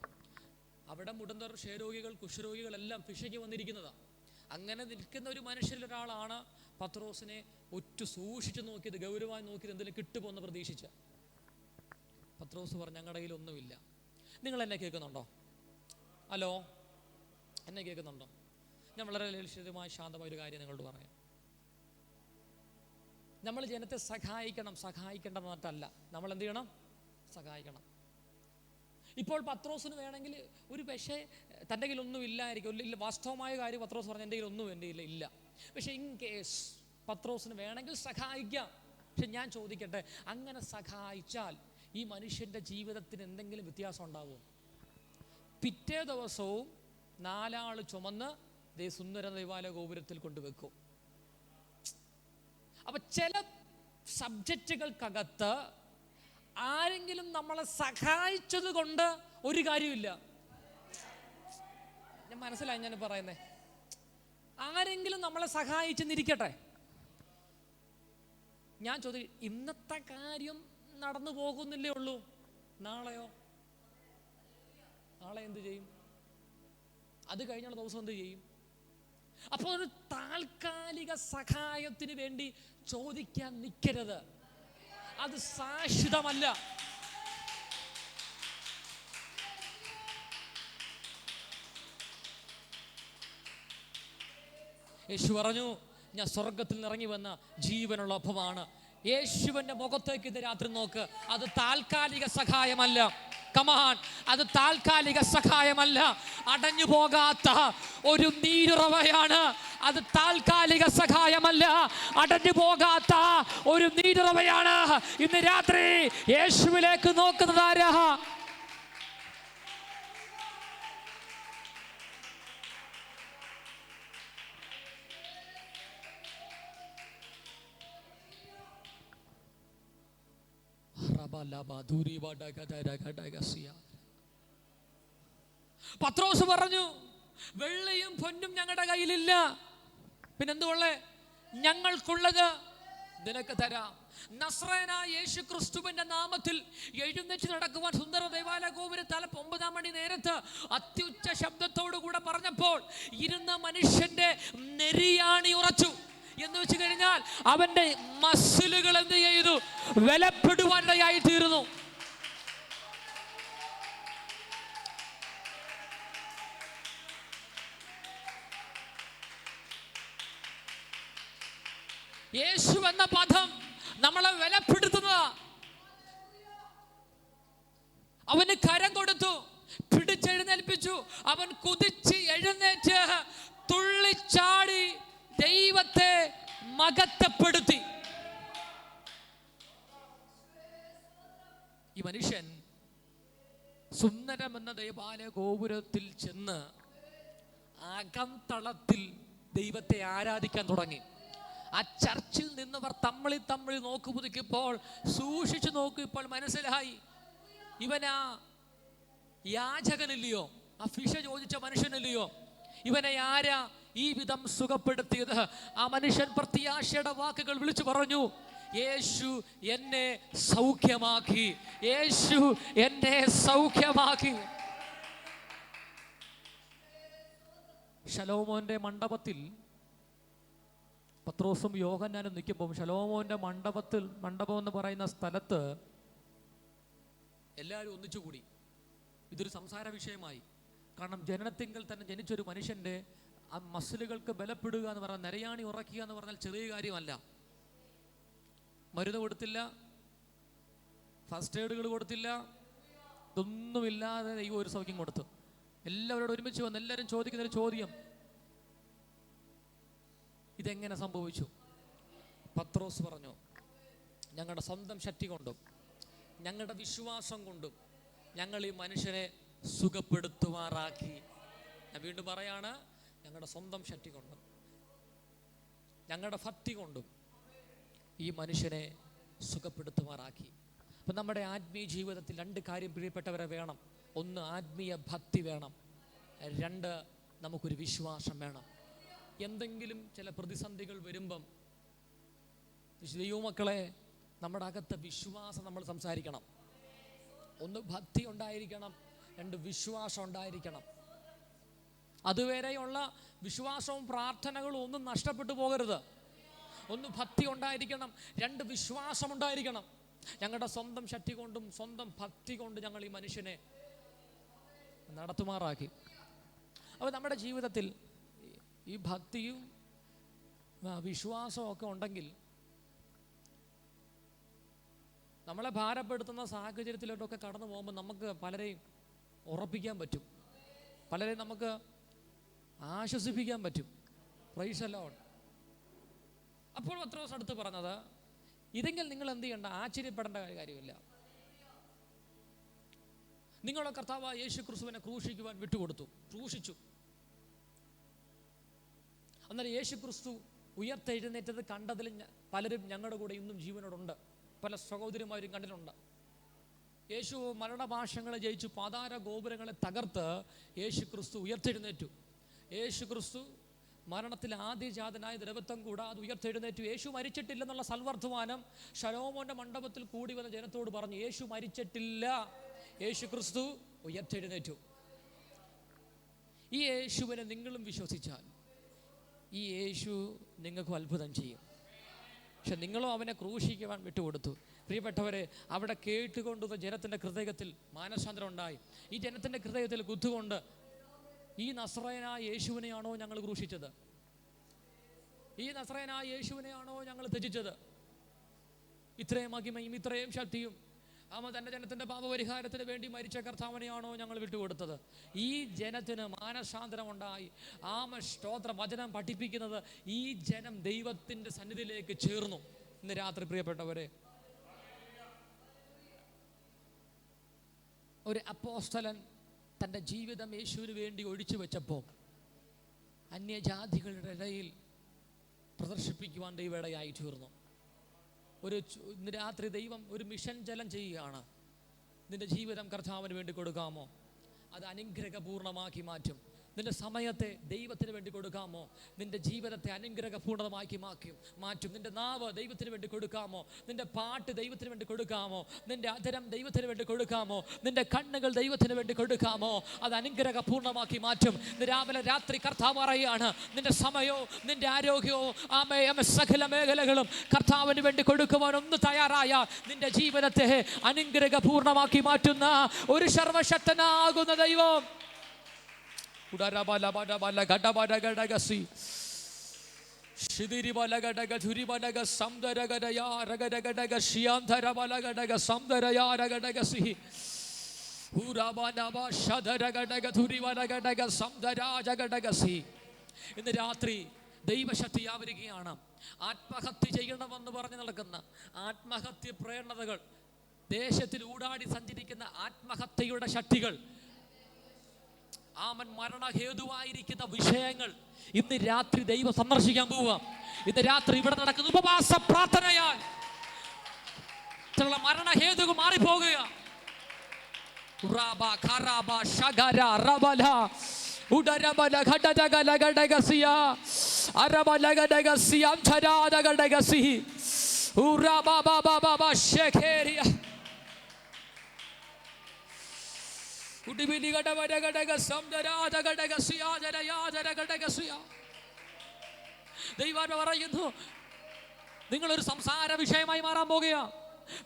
അവിടെ മുടന്തർ, ക്ഷയരോഗികൾ, കുഷ്ഠരോഗികളെല്ലാം ഭിക്ഷയ്ക്ക് വന്നിരിക്കുന്നതാണ്. അങ്ങനെ നിൽക്കുന്ന ഒരു മനുഷ്യരൊരാളാണ് പത്രോസിനെ സൂക്ഷിച്ച് നോക്കിയത്, ഗൗരവമായി നോക്കിയത്, എന്തെങ്കിലും കിട്ടുപോകുന്ന പ്രതീക്ഷിച്ച. പത്രോസ് പറഞ്ഞു, ഞങ്ങളുടെ കയ്യിൽ ഒന്നുമില്ല. നിങ്ങൾ എന്നെ കേൾക്കുന്നുണ്ടോ? ഹലോ, എന്നെ കേൾക്കുന്നുണ്ടോ? ഞാൻ വളരെ ലളിതമായ ശാന്തമായ ഒരു കാര്യം നിങ്ങളോട് പറയാം. നമ്മൾ ജനത്തെ സഹായിക്കേണ്ടതെന്നല്ല, നമ്മൾ എന്ത് ചെയ്യണം? സഹായിക്കണം. ഇപ്പോൾ പത്രോസിന് വേണമെങ്കിൽ ഒരു പക്ഷേ തൻ്റെ കയ്യിൽ ഒന്നും ഇല്ലായിരിക്കും, ഇല്ല, വാസ്തവമായ കാര്യം പത്രോസ് പറഞ്ഞു, എൻ്റെ കയ്യിൽ ഒന്നും എൻ്റെ കയ്യിൽ ഇല്ല. പക്ഷേ ഇൻ കേസ് പത്രോസിന് വേണമെങ്കിൽ സഹായിക്കാം. പക്ഷെ ഞാൻ ചോദിക്കട്ടെ, അങ്ങനെ സഹായിച്ചാൽ ഈ മനുഷ്യൻ്റെ ജീവിതത്തിന് എന്തെങ്കിലും വ്യത്യാസം ഉണ്ടാകുമോ? പിറ്റേ ദിവസവും 4 ആൾ ചുമന്ന് സുന്ദര ദൈവാലയ ഗോപുരത്തിൽ കൊണ്ടുവെക്കും. അപ്പൊ ചില സബ്ജക്റ്റുകൾക്കകത്ത് ആരെങ്കിലും നമ്മളെ സഹായിച്ചത് കൊണ്ട് ഒരു കാര്യമില്ല. ഞാൻ മനസ്സിലായി ഞാൻ പറയുന്നേ. ആരെങ്കിലും നമ്മളെ സഹായിച്ചെന്നിരിക്കട്ടെ, ഞാൻ ചോദിക്കും, ഇന്നത്തെ കാര്യം നടന്നു പോകുന്നില്ലേ ഉള്ളൂ, നാളെയോ? നാളെ എന്ത് ചെയ്യും? അത് കഴിഞ്ഞുള്ള ദിവസം എന്ത് ചെയ്യും? അപ്പോൾ ഒരു താൽക്കാലിക സഹായത്തിന് വേണ്ടി ചോദിക്കാൻ നിൽക്കരുത്. അത് ശാശ്വതമല്ല. യേശു പറഞ്ഞു, ഞാൻ സ്വർഗത്തിൽ നിന്ന് ഇറങ്ങി വന്ന ജീവനുള്ള അപ്പമാണ്. യേശുവിന്റെ മുഖത്തേക്ക് ഇത് രാത്രി നോക്ക്. അത് താൽക്കാലിക സഹായമല്ല. കമാൻ, അത് താൽക്കാലിക സഹായമല്ല. അടഞ്ഞു പോകാത്ത ഒരു നീരുറവയാണ്. അത് താൽക്കാലിക സഹായമല്ല, അടഞ്ഞു പോകാത്ത ഒരു നീരുറവയാണ്. ഇന്ന് രാത്രി യേശുവിലേക്ക് നോക്കുന്നതാരാ? പത്രോസ് പറഞ്ഞു, വെള്ളിയും പൊന്നും ഞങ്ങളുടെ കയ്യിലില്ല, പിന്നെന്തുള്ളേ? ഞങ്ങൾക്കുള്ളത് നിനക്ക് തരാം. നസ്രയനായ യേശു ക്രിസ്തുവിന്റെ നാമത്തിൽ എഴുന്നേറ്റ് നടക്കുവാൻ സുന്ദര ദേവാലയ ഗോപുരത്തിൽ 9 മണി നേരത്ത് അത്യുച്ച ശബ്ദത്തോടു കൂടെ പറഞ്ഞപ്പോൾ ഇരുന്ന മനുഷ്യന്റെ നെരിയാണി ഉറച്ചു. എന്ന് വെച്ച് കഴിഞ്ഞാൽ അവന്റെ മസിലുകൾ എന്ത് ചെയ്തു? വിലപ്പെടുവാനായി തീർന്നു. യേശു എന്ന പദം നമ്മളെ വിലപ്പെടുത്തുന്നതാ. അവന് കരം കൊടുത്തു, പിടിച്ചെഴുന്നേൽപ്പിച്ചു. അവൻ കുതിച്ച് എഴുന്നേറ്റ് തുള്ളിച്ചാടി ദൈവത്തെ മഹത്വപ്പെടുത്തി. ഈ മനുഷ്യൻ സുന്ദരം എന്ന ദേവാലയ ഗോപുരത്തിൽ ചെന്ന് അകംതളത്തിൽ ദൈവത്തെ ആരാധിക്കാൻ തുടങ്ങി. ആ ചർച്ചിൽ നിന്നവർ തമ്മിൽ നോക്കുപുതുക്കിയപ്പോൾ, സൂക്ഷിച്ചു നോക്കിയപ്പോൾ മനസ്സിലായി, ഇവനാ യാചകനില്ലയോ, ആ ഫിഷ ചോദിച്ച മനുഷ്യനില്ലയോ, ഇവനെ ആരാ ഈ വിധം സുഖപ്പെടുത്തിയത്? ആ മനുഷ്യൻ പ്രത്യാശയുടെ വാക്കുകൾ വിളിച്ചു പറഞ്ഞു, യേശു എന്നെ സൗഖ്യമാക്കി, യേശു എന്നെ സൗഖ്യമാക്കി. ശലോമോന്റെ മണ്ഡപത്തിൽ പത്രോസും യോഹന്നാനും നിൽക്കുമ്പോൾ, ശലോമോന്റെ മണ്ഡപം എന്ന് പറയുന്ന സ്ഥലത്ത് എല്ലാവരും ഒന്നിച്ചുകൂടി. ഇതൊരു സംസാര വിഷയമായി. കാരണം ജനനത്തിങ്കൽ തന്നെ ജനിച്ചൊരു മനുഷ്യന്റെ ആ മസിലുകൾക്ക് ബലപ്പെടുക എന്ന് പറഞ്ഞാൽ, നരയാണി ഉറക്കുക എന്ന് പറഞ്ഞാൽ ചെറിയ കാര്യമല്ല. മരുന്ന് കൊടുത്തില്ല, ഫസ്റ്റ് എയ്ഡുകൾ കൊടുത്തില്ല, ഇതൊന്നുമില്ലാതെ ദൈവം ഒരു സൗഖ്യം കൊടുത്തു. എല്ലാവരോടും ഒരുമിച്ച് വന്ന് എല്ലാവരും ചോദിക്കുന്നൊരു ചോദ്യം, ഇതെങ്ങനെ സംഭവിച്ചു? പത്രോസ് പറഞ്ഞു, ഞങ്ങളുടെ സ്വന്തം ശക്തി കൊണ്ടും ഞങ്ങളുടെ വിശ്വാസം കൊണ്ടും ഞങ്ങൾ ഈ മനുഷ്യനെ സുഖപ്പെടുത്തുമാറാക്കി. ഞാൻ വീണ്ടും പറയാണ്, ഞങ്ങളുടെ സ്വന്തം ശക്തി കൊണ്ടും ഞങ്ങളുടെ ഭക്തി കൊണ്ടും ഈ മനുഷ്യനെ സുഖപ്പെടുത്തുമാറാക്കി. അപ്പം നമ്മുടെ ആത്മീയ ജീവിതത്തിൽ 2 കാര്യം പ്രിയപ്പെട്ടവരെ വേണം. 1, ആത്മീയ ഭക്തി വേണം. 2, നമുക്കൊരു വിശ്വാസം വേണം. എന്തെങ്കിലും ചില പ്രതിസന്ധികൾ വരുമ്പം ദൈവമക്കളെ, നമ്മുടെ അകത്തെ വിശ്വാസം നമ്മൾ സംസാരിക്കണം. 1, ഭക്തി ഉണ്ടായിരിക്കണം. 2, വിശ്വാസം ഉണ്ടായിരിക്കണം. അതുവരെയുള്ള വിശ്വാസവും പ്രാർത്ഥനകളും ഒന്നും നഷ്ടപ്പെട്ടു പോകരുത്. 1, ഭക്തി ഉണ്ടായിരിക്കണം. 2, വിശ്വാസം ഉണ്ടായിരിക്കണം. ഞങ്ങളുടെ സ്വന്തം ശക്തി കൊണ്ടും സ്വന്തം ഭക്തി കൊണ്ട് ഞങ്ങൾ ഈ മനുഷ്യനെ നടത്തുമാറാക്കി. അപ്പോൾ നമ്മുടെ ജീവിതത്തിൽ ഈ ഭക്തിയും വിശ്വാസവും ഒക്കെ ഉണ്ടെങ്കിൽ നമ്മളെ ഭാരപ്പെടുത്തുന്ന സാഹചര്യത്തിലോട്ടൊക്കെ കടന്നു പോകുമ്പോൾ നമുക്ക് പലരെയും ഉറപ്പിക്കാൻ പറ്റും, പലരെയും നമുക്ക് ആശ്വസിപ്പിക്കാൻ പറ്റും. Praise the Lord. അപ്പോൾ പത്രോസ് അടുത്ത് പറഞ്ഞത്, ഇതെങ്കിൽ നിങ്ങൾ എന്ത് ചെയ്യണ്ട, ആശ്ചര്യപ്പെടേണ്ട കാര്യമില്ല. നിങ്ങളുടെ കർത്താവായ യേശു ക്രിസ്തുവിനെ ക്രൂശിക്കുവാൻ വിട്ടുകൊടുത്തു, ക്രൂശിച്ചു. അന്നേരം യേശു ക്രിസ്തു ഉയർത്തെഴുന്നേറ്റത് കണ്ടതിൽ പലരും ഞങ്ങളുടെ കൂടെ ഇന്നും ജീവനോടുണ്ട്. പല സഹോദരിമാരും കണ്ടിട്ടുണ്ട്. യേശു മരണഭാഷങ്ങളെ ജയിച്ചു, പാതാര ഗോപുരങ്ങളെ തകർത്ത് യേശു ക്രിസ്തു ഉയർത്തെഴുന്നേറ്റു. യേശു ക്രിസ്തു മരണത്തിൽ ആദ്യജാതനായ ദ്രവത്വം കൂടാതെ ഉയർത്തെഴുന്നേറ്റു. യേശു മരിച്ചിട്ടില്ലെന്നുള്ള സൽവർദ്ധമാനം ശലോമോന്റെ മണ്ഡപത്തിൽ കൂടി വന്ന ജനത്തോട് പറഞ്ഞു, യേശു മരിച്ചിട്ടില്ല, യേശു ക്രിസ്തു ഉയർത്തെഴുന്നേറ്റു. ഈ യേശുവിനെ നിങ്ങളും വിശ്വസിച്ചാൽ ഈ യേശു നിങ്ങൾക്ക് അത്ഭുതം ചെയ്യും. പക്ഷെ നിങ്ങളും അവനെ ക്രൂശിക്കുവാൻ വിട്ടുകൊടുത്തു. പ്രിയപ്പെട്ടവരെ, അവിടെ കേട്ടുകൊണ്ടുവന്ന ജനത്തിൻ്റെ ഹൃദയത്തിൽ മാനസാന്തരം ഉണ്ടായി. ഈ ജനത്തിൻ്റെ ഹൃദയത്തിൽ കുത്തുകൊണ്ട്, ഈ നസ്രയനായ യേശുവിനെയാണോ ഞങ്ങൾ ക്രൂശിച്ചത്? ഈ നസ്രയനായ യേശുവിനെയാണോ ഞങ്ങൾ ത്യജിച്ചത്? ഇത്രയും മഹിമയും ഇത്രയും ശക്തിയും തൻ്റെ ജനത്തിൻ്റെ പാപപരിഹാരത്തിന് വേണ്ടി മരിച്ച കർത്താവിനെയാണോ ഞങ്ങൾ വിട്ടുകൊടുത്തത്? ഈ ജനത്തിന് മാനസാന്തരം ഉണ്ടായി. സ്തോത്രം. വചനം പഠിപ്പിക്കുന്നത് ഈ ജനം ദൈവത്തിൻ്റെ സന്നിധിയിലേക്ക് ചേർന്നു. ഇന്ന് രാത്രി പ്രിയപ്പെട്ടവരെ, ഒരു അപ്പോസ്തലൻ തൻ്റെ ജീവിതം യേശുവിന് വേണ്ടി ഒഴിച്ചു വെച്ചപ്പോൾ അന്യജാതികളുടെ ഇടയിൽ പ്രദർശിപ്പിക്കുവാൻ ദൈവയിടയായി തീർന്നു. ഇന്ന് രാത്രി ദൈവം ഒരു മിഷൻ ജലം ചെയ്യുകയാണ്. നിന്റെ ജീവിതം കർത്താവിന് വേണ്ടി കൊടുക്കാമോ? അത് അനുഗ്രഹപൂർണമാക്കി മാറ്റും. നിന്റെ സമയത്തെ ദൈവത്തിന് വേണ്ടി കൊടുക്കാമോ? നിന്റെ ജീവിതത്തെ അനുഗ്രഹപൂർണമാക്കി മാറ്റും. നിന്റെ നാവ് ദൈവത്തിന് വേണ്ടി കൊടുക്കാമോ? നിന്റെ പാട്ട് ദൈവത്തിന് വേണ്ടി കൊടുക്കാമോ? നിന്റെ അധരം ദൈവത്തിന് വേണ്ടി കൊടുക്കാമോ? നിന്റെ കണ്ണുകൾ ദൈവത്തിന് വേണ്ടി കൊടുക്കാമോ? അത് അനുഗ്രഹപൂർണമാക്കി മാറ്റും. ഇന്ന് രാവിലെ രാത്രി കർത്താവ് പറയുകയാണ്, നിന്റെ സമയവും നിന്റെ ആരോഗ്യവും സകല മേഖലകളും കർത്താവിന് വേണ്ടി കൊടുക്കുവാൻ ഒന്ന് തയ്യാറായ നിന്റെ ജീവിതത്തെ അനുഗ്രഹപൂർണമാക്കി മാറ്റുന്ന ഒരു സർവശക്തനാകുന്ന ദൈവം ഇന്ന് രാത്രി ദൈവശക്തി ആവരികയാണ്. ആത്മഹത്യ ചെയ്യണമെന്ന് പറഞ്ഞു നടക്കുന്ന ആത്മഹത്യ പ്രേരണതകൾ, ദേശത്തിൽ ഊടാടി സഞ്ചരിക്കുന്ന ആത്മഹത്യയുടെ ശക്തികൾ, മരണഹേതുവായിരിക്കുന്ന വിഷയങ്ങൾ ഇന്ന് രാത്രി ദൈവം സന്ദർശിക്കാൻ പോവുക. ഇന്ന് രാത്രി ഇവിടെ നടക്കുന്ന ഉപവാസ പ്രാർത്ഥനയാൽ മരണഹേതു മാറിപ്പോകുക. ദൈവാത്മാ പറയുന്നു, നിങ്ങളൊരു സംസാര വിഷയമായി മാറാൻ പോകുക.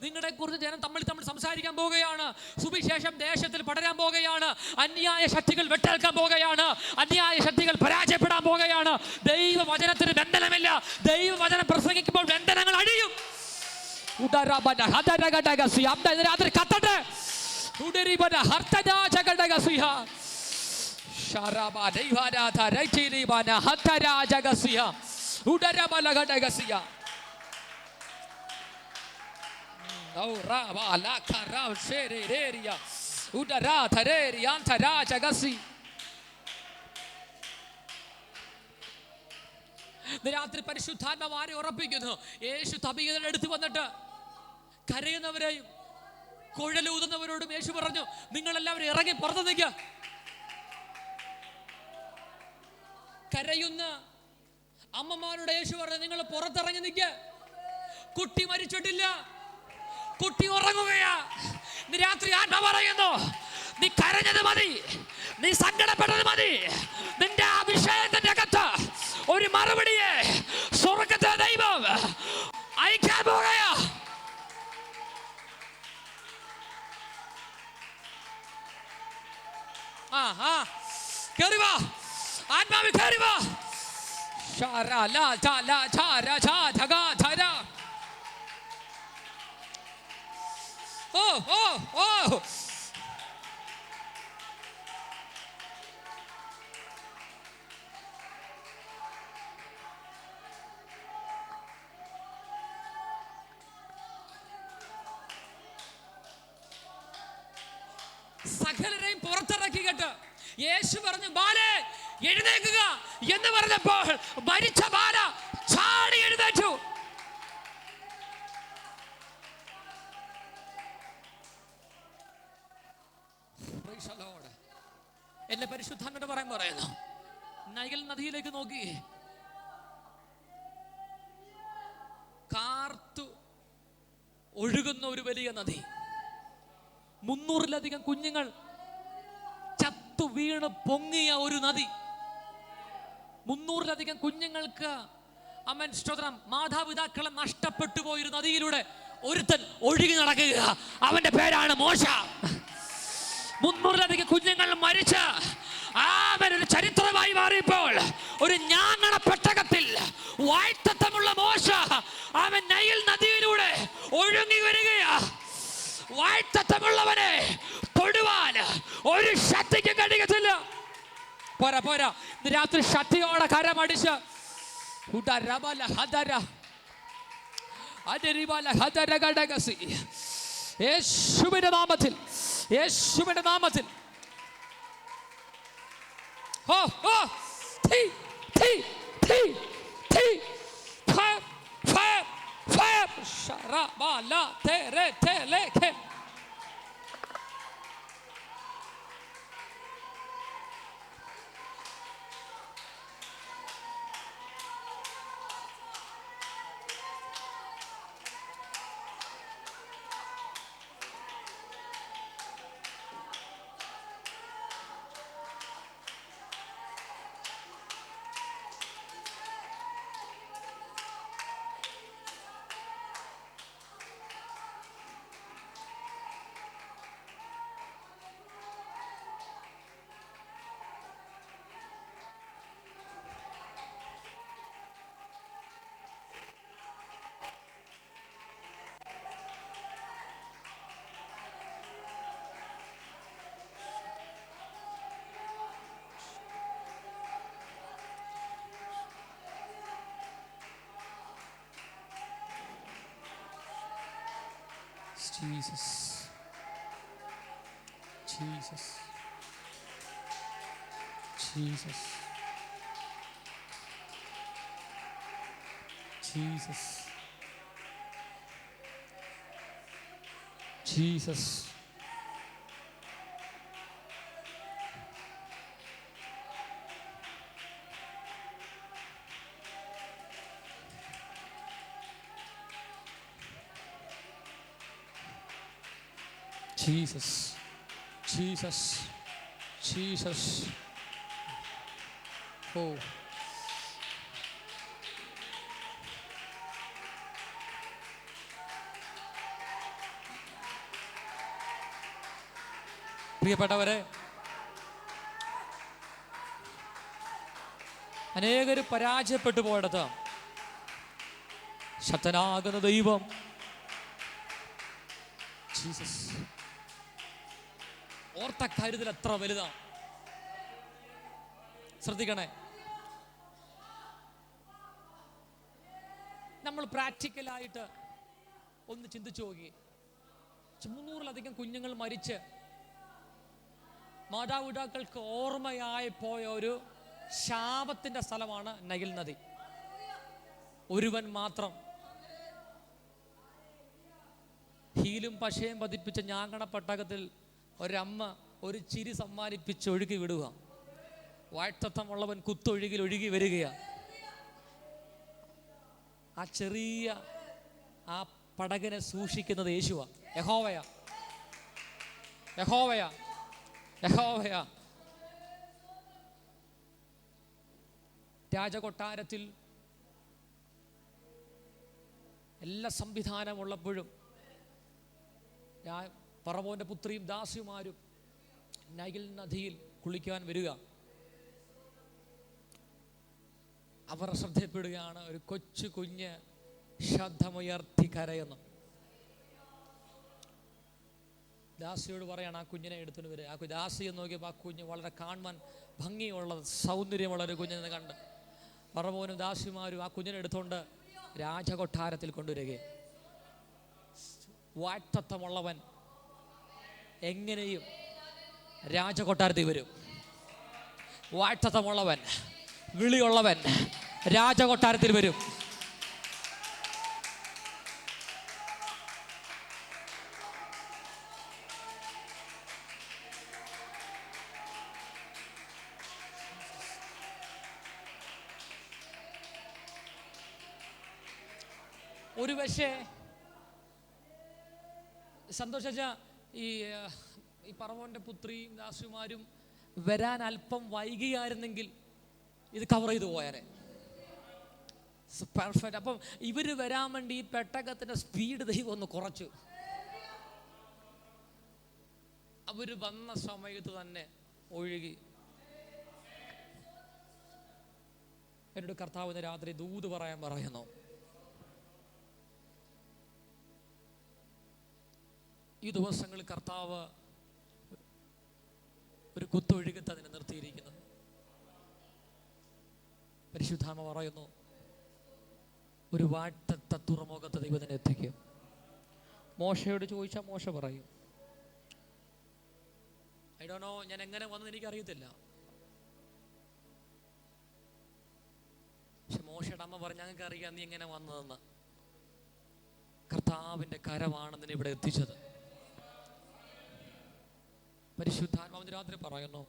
നിങ്ങളെ കുറിച്ച് ജനം തമ്മിൽ സംസാരിക്കാൻ പോവുകയാണ്. സുവിശേഷം ദേശത്തിൽ പടരാൻ പോവുകയാണ്. അന്യായ ശക്തികൾ വെട്ടേൽക്കാൻ പോവുകയാണ്. അന്യായ ശക്തികൾ പരാജയപ്പെടാൻ പോവുകയാണ്. ദൈവവചനത്തിന് ബന്ധനമില്ല. ദൈവവചനം പ്രസംഗിക്കുമ്പോൾ ബന്ധനങ്ങൾ അഴിയും. രാത്രി കത്തട്ടെ. രാത്രി പരിശുദ്ധാത്മാവാരെ ഉറപ്പിക്കുന്നു. യേശു തബീയയുടെ അടുത്ത് വന്നിട്ട് കരയുന്നവരെയും കുഴലൂതുന്നവരോടും യേശു പറഞ്ഞു, നിങ്ങളെല്ലാവരും ഇറങ്ങി പുറത്തു നിൽക്കുക. കരയുന്ന അമ്മമാരുടെ യേശു പറഞ്ഞു, നിങ്ങൾ പുറത്തിറങ്ങി നിൽക്കുക. കുട്ടി മരിച്ചിട്ടില്ല, കുട്ടി ഉറങ്ങുകയാ. നീ രാത്രി ആത്മ പറയുന്നു, നീ കരഞ്ഞത് മതി, നീ സങ്കടപ്പെട്ടത് മതി. നിന്റെ ആ വിഷയത്തിന്റെ അകത്ത് ഒരു മറുപടിയെ സ്വർഗ്ഗത്തിലെ ദൈവം അയക്കാൻ പോകുകയാ. ആത്മാവിൽ കയറി വാ. സകലരെയും പുറത്തിറക്കിയിട്ട് യേശു പറഞ്ഞു, ബാലേ എഴുന്നേൽക്കുക എന്ന് പറഞ്ഞപ്പോൾ മരിച്ച ബാല ചാടി എഴുന്നേറ്റു. എന്നെ പരിശുദ്ധാത്മാവ് പറയുന്നു, നൈൽ നദിയിലേക്ക് നോക്കി. കാർത്തു ഒഴുകുന്ന ഒരു വലിയ നദി. 300-ലധികം കുഞ്ഞുങ്ങൾ ചത്തു വീണ് പൊങ്ങിയ ഒരു നദി. 300-ലധികം കുഞ്ഞുങ്ങൾക്ക് അമൻ സ്തോത്രം മാതാപിതാക്കളെ നഷ്ടപ്പെട്ടു പോയൊരു നദിയിലൂടെ ഒരുത്തൻ ഒഴുകി നടക്കുക. അവന്റെ പേരാണ് മോശ. 300-ലധികം കുഞ്ഞുങ്ങൾ മരിച്ച് അവൻ ഒരു ചരിത്രമായി മാറിയപ്പോൾ ഒരു ഞാങ്ങണ പെട്ടകത്തിൽ വായ്ത്തത്തമുള്ള മോശ അവൻ നൈൽ നദിയിലൂടെ ഒഴുകി വരികയാ. വായ്ത്തത്തമുള്ളവനെ തൊടുവാൻ ഒരു ശക്തിക്ക് കഴിയത്തില്ല. പോരാ പോരാ, ഇന്ന് രാത്രി ശക്തിയോടെ കരമടിച്ച് യേശുവിന്റെ നാമത്തിൽ, യേശുവിന്റെ നാമത്തിൽ Jesus, Jesus, Jesus, Jesus, Jesus, Jesus, Jesus, Jesus. Oh. പ്രിയപ്പെട്ടവരെ, അനേകർ പരാജയപ്പെട്ടു പോയിടത്ത് ശക്തനാകുന്ന ദൈവം ജീസസ് ഓർത്ത കരുതൽ എത്ര വലുതാണ്. ശ്രദ്ധിക്കണേ, നമ്മൾ പ്രാക്ടിക്കലായിട്ട് ഒന്ന് ചിന്തിച്ചു നോക്കി. 300-ലധികം കുഞ്ഞുങ്ങൾ മരിച്ച് മാതാപിതാക്കൾക്ക് ഓർമ്മയായി പോയ ഒരു ശാപത്തിന്റെ സ്ഥലമാണ് നൈൽ നദി. ഒരുവൻ മാത്രം ഹീലും പശയും പതിപ്പിച്ച ഞാങ്ങണ പട്ടകത്തിൽ ഒരമ്മ ഒരു ചിരി സമ്മാനിപ്പിച്ച് ഒഴുകി വിടുക. വായ്ത്തത്തമുള്ളവൻ കുത്തൊഴുകിൽ ഒഴുകി വരികയാ. ആ ചെറിയ ആ പടകിനെ സൂക്ഷിക്കുന്നത് യേശുവാ, യഹോവയാ, യഹോവയാ, യഹോവയാ. രാജകൊട്ടാരത്തിൽ എല്ലാ സംവിധാനമുള്ളപ്പോഴും ഫറവോന്റെ പുത്രിയും ദാസിമാരും നൈൽ നദിയിൽ കുളിക്കാൻ വരിക. അവർ ശ്രദ്ധപ്പെടുകയാണ്, ഒരു കൊച്ചു കുഞ്ഞ് ശബ്ദമുയർത്തി കരയുന്നു. ദാസിയോട് പറയാണ്, ആ കുഞ്ഞിനെ എടുത്തുകൊണ്ട് വരിക. ആ ദാസിയെ നോക്കിയപ്പോൾ ആ കുഞ്ഞ് വളരെ കാണുവാൻ ഭംഗിയുള്ള സൗന്ദര്യമുള്ള ഒരു കുഞ്ഞിനെ കണ്ട് ഫറവോനും ദാസിമാരും ആ കുഞ്ഞിനെ എടുത്തുകൊണ്ട് രാജകൊട്ടാരത്തിൽ കൊണ്ടുവരികയും വായ്ത്തത്തമുള്ളവൻ എങ്ങനെയും രാജകൊട്ടാരത്തിൽ വരും. വാഴ്ത്തത്തമുള്ളവൻ, വിളിയുള്ളവൻ രാജകൊട്ടാരത്തിൽ വരും. ഒരു പക്ഷേ സന്തോഷിച്ച ഈ പറവോന്റെ പുത്രിയും ദാസിമാരും വരാൻ അല്പം വൈകിയായിരുന്നെങ്കിൽ ഇത് കവർ ചെയ്തു പോയാനെ. പെർഫെക്റ്റ്. അപ്പം ഇവര് വരാൻ വേണ്ടി ഈ പെട്ടകത്തിന്റെ സ്പീഡ് ദൈവം ഒന്ന് കുറച്ചു. അവര് വന്ന സമയത്ത് തന്നെ ഒഴുകി. എന്നോട് കർത്താവിന് രാത്രി ദൂത് പറയാൻ പറയുന്നു. ഈ ദിവസങ്ങളിൽ കർത്താവ് ഒരു കുത്തൊഴുകത്ത് അതിനെ നിർത്തിയിരിക്കുന്നത്. പരിശുദ്ധാത്മ പറയുന്നു, ഒരു വാഴ്ത്തത്ത തുറമുഖത്ത് ദൈവത്തിനെ എത്തിക്കും. മോശയോട് ചോദിച്ചാൽ മോശ പറയും, ഐ ഡോണ്ട് നോ, ഞാൻ എങ്ങനെ വന്നെന്ന് എനിക്കറിയത്തില്ല. പക്ഷെ മോശയുടെ അമ്മ പറഞ്ഞു, ഞങ്ങൾക്ക് അറിയാം നീ എങ്ങനെ വന്നതെന്ന്. കർത്താവിൻ്റെ കരമാണ് നിന്നെ ഇവിടെ എത്തിച്ചത്. പരിശുദ്ധാത്മാവിന്റെ രാത്രി പറയുന്നു,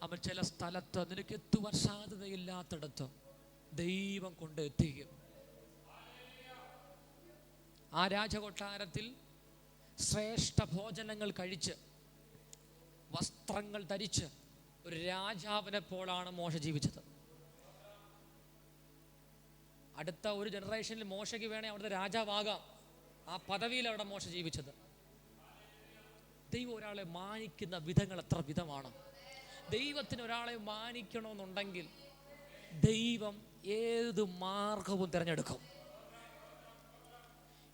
അവൻ ചില സ്ഥലത്ത് നിനക്ക് എത്തുവാൻ സാധ്യതയില്ലാത്തിടത്ത് ദൈവം കൊണ്ട് എത്തിക്കും. ആ രാജകൊട്ടാരത്തിൽ ശ്രേഷ്ഠ ഭോജനങ്ങൾ കഴിച്ച് വസ്ത്രങ്ങൾ ധരിച്ച് ഒരു രാജാവിനെ പോലാണ് മോശ ജീവിച്ചത്. അടുത്ത ഒരു ജനറേഷനിൽ മോശയ്ക്ക് വേണേ അവിടുത്തെ രാജാവാകാം. ആ പദവിയിൽ അവിടെ മോശ ജീവിച്ചത്. ദൈവം ഒരാളെ മാനിക്കുന്ന വിധങ്ങൾ എത്ര വിധമാണ്. ദൈവത്തിന് ഒരാളെ മാനിക്കണമെന്നുണ്ടെങ്കിൽ ദൈവം ഏത് മാർഗവും തിരഞ്ഞെടുക്കും.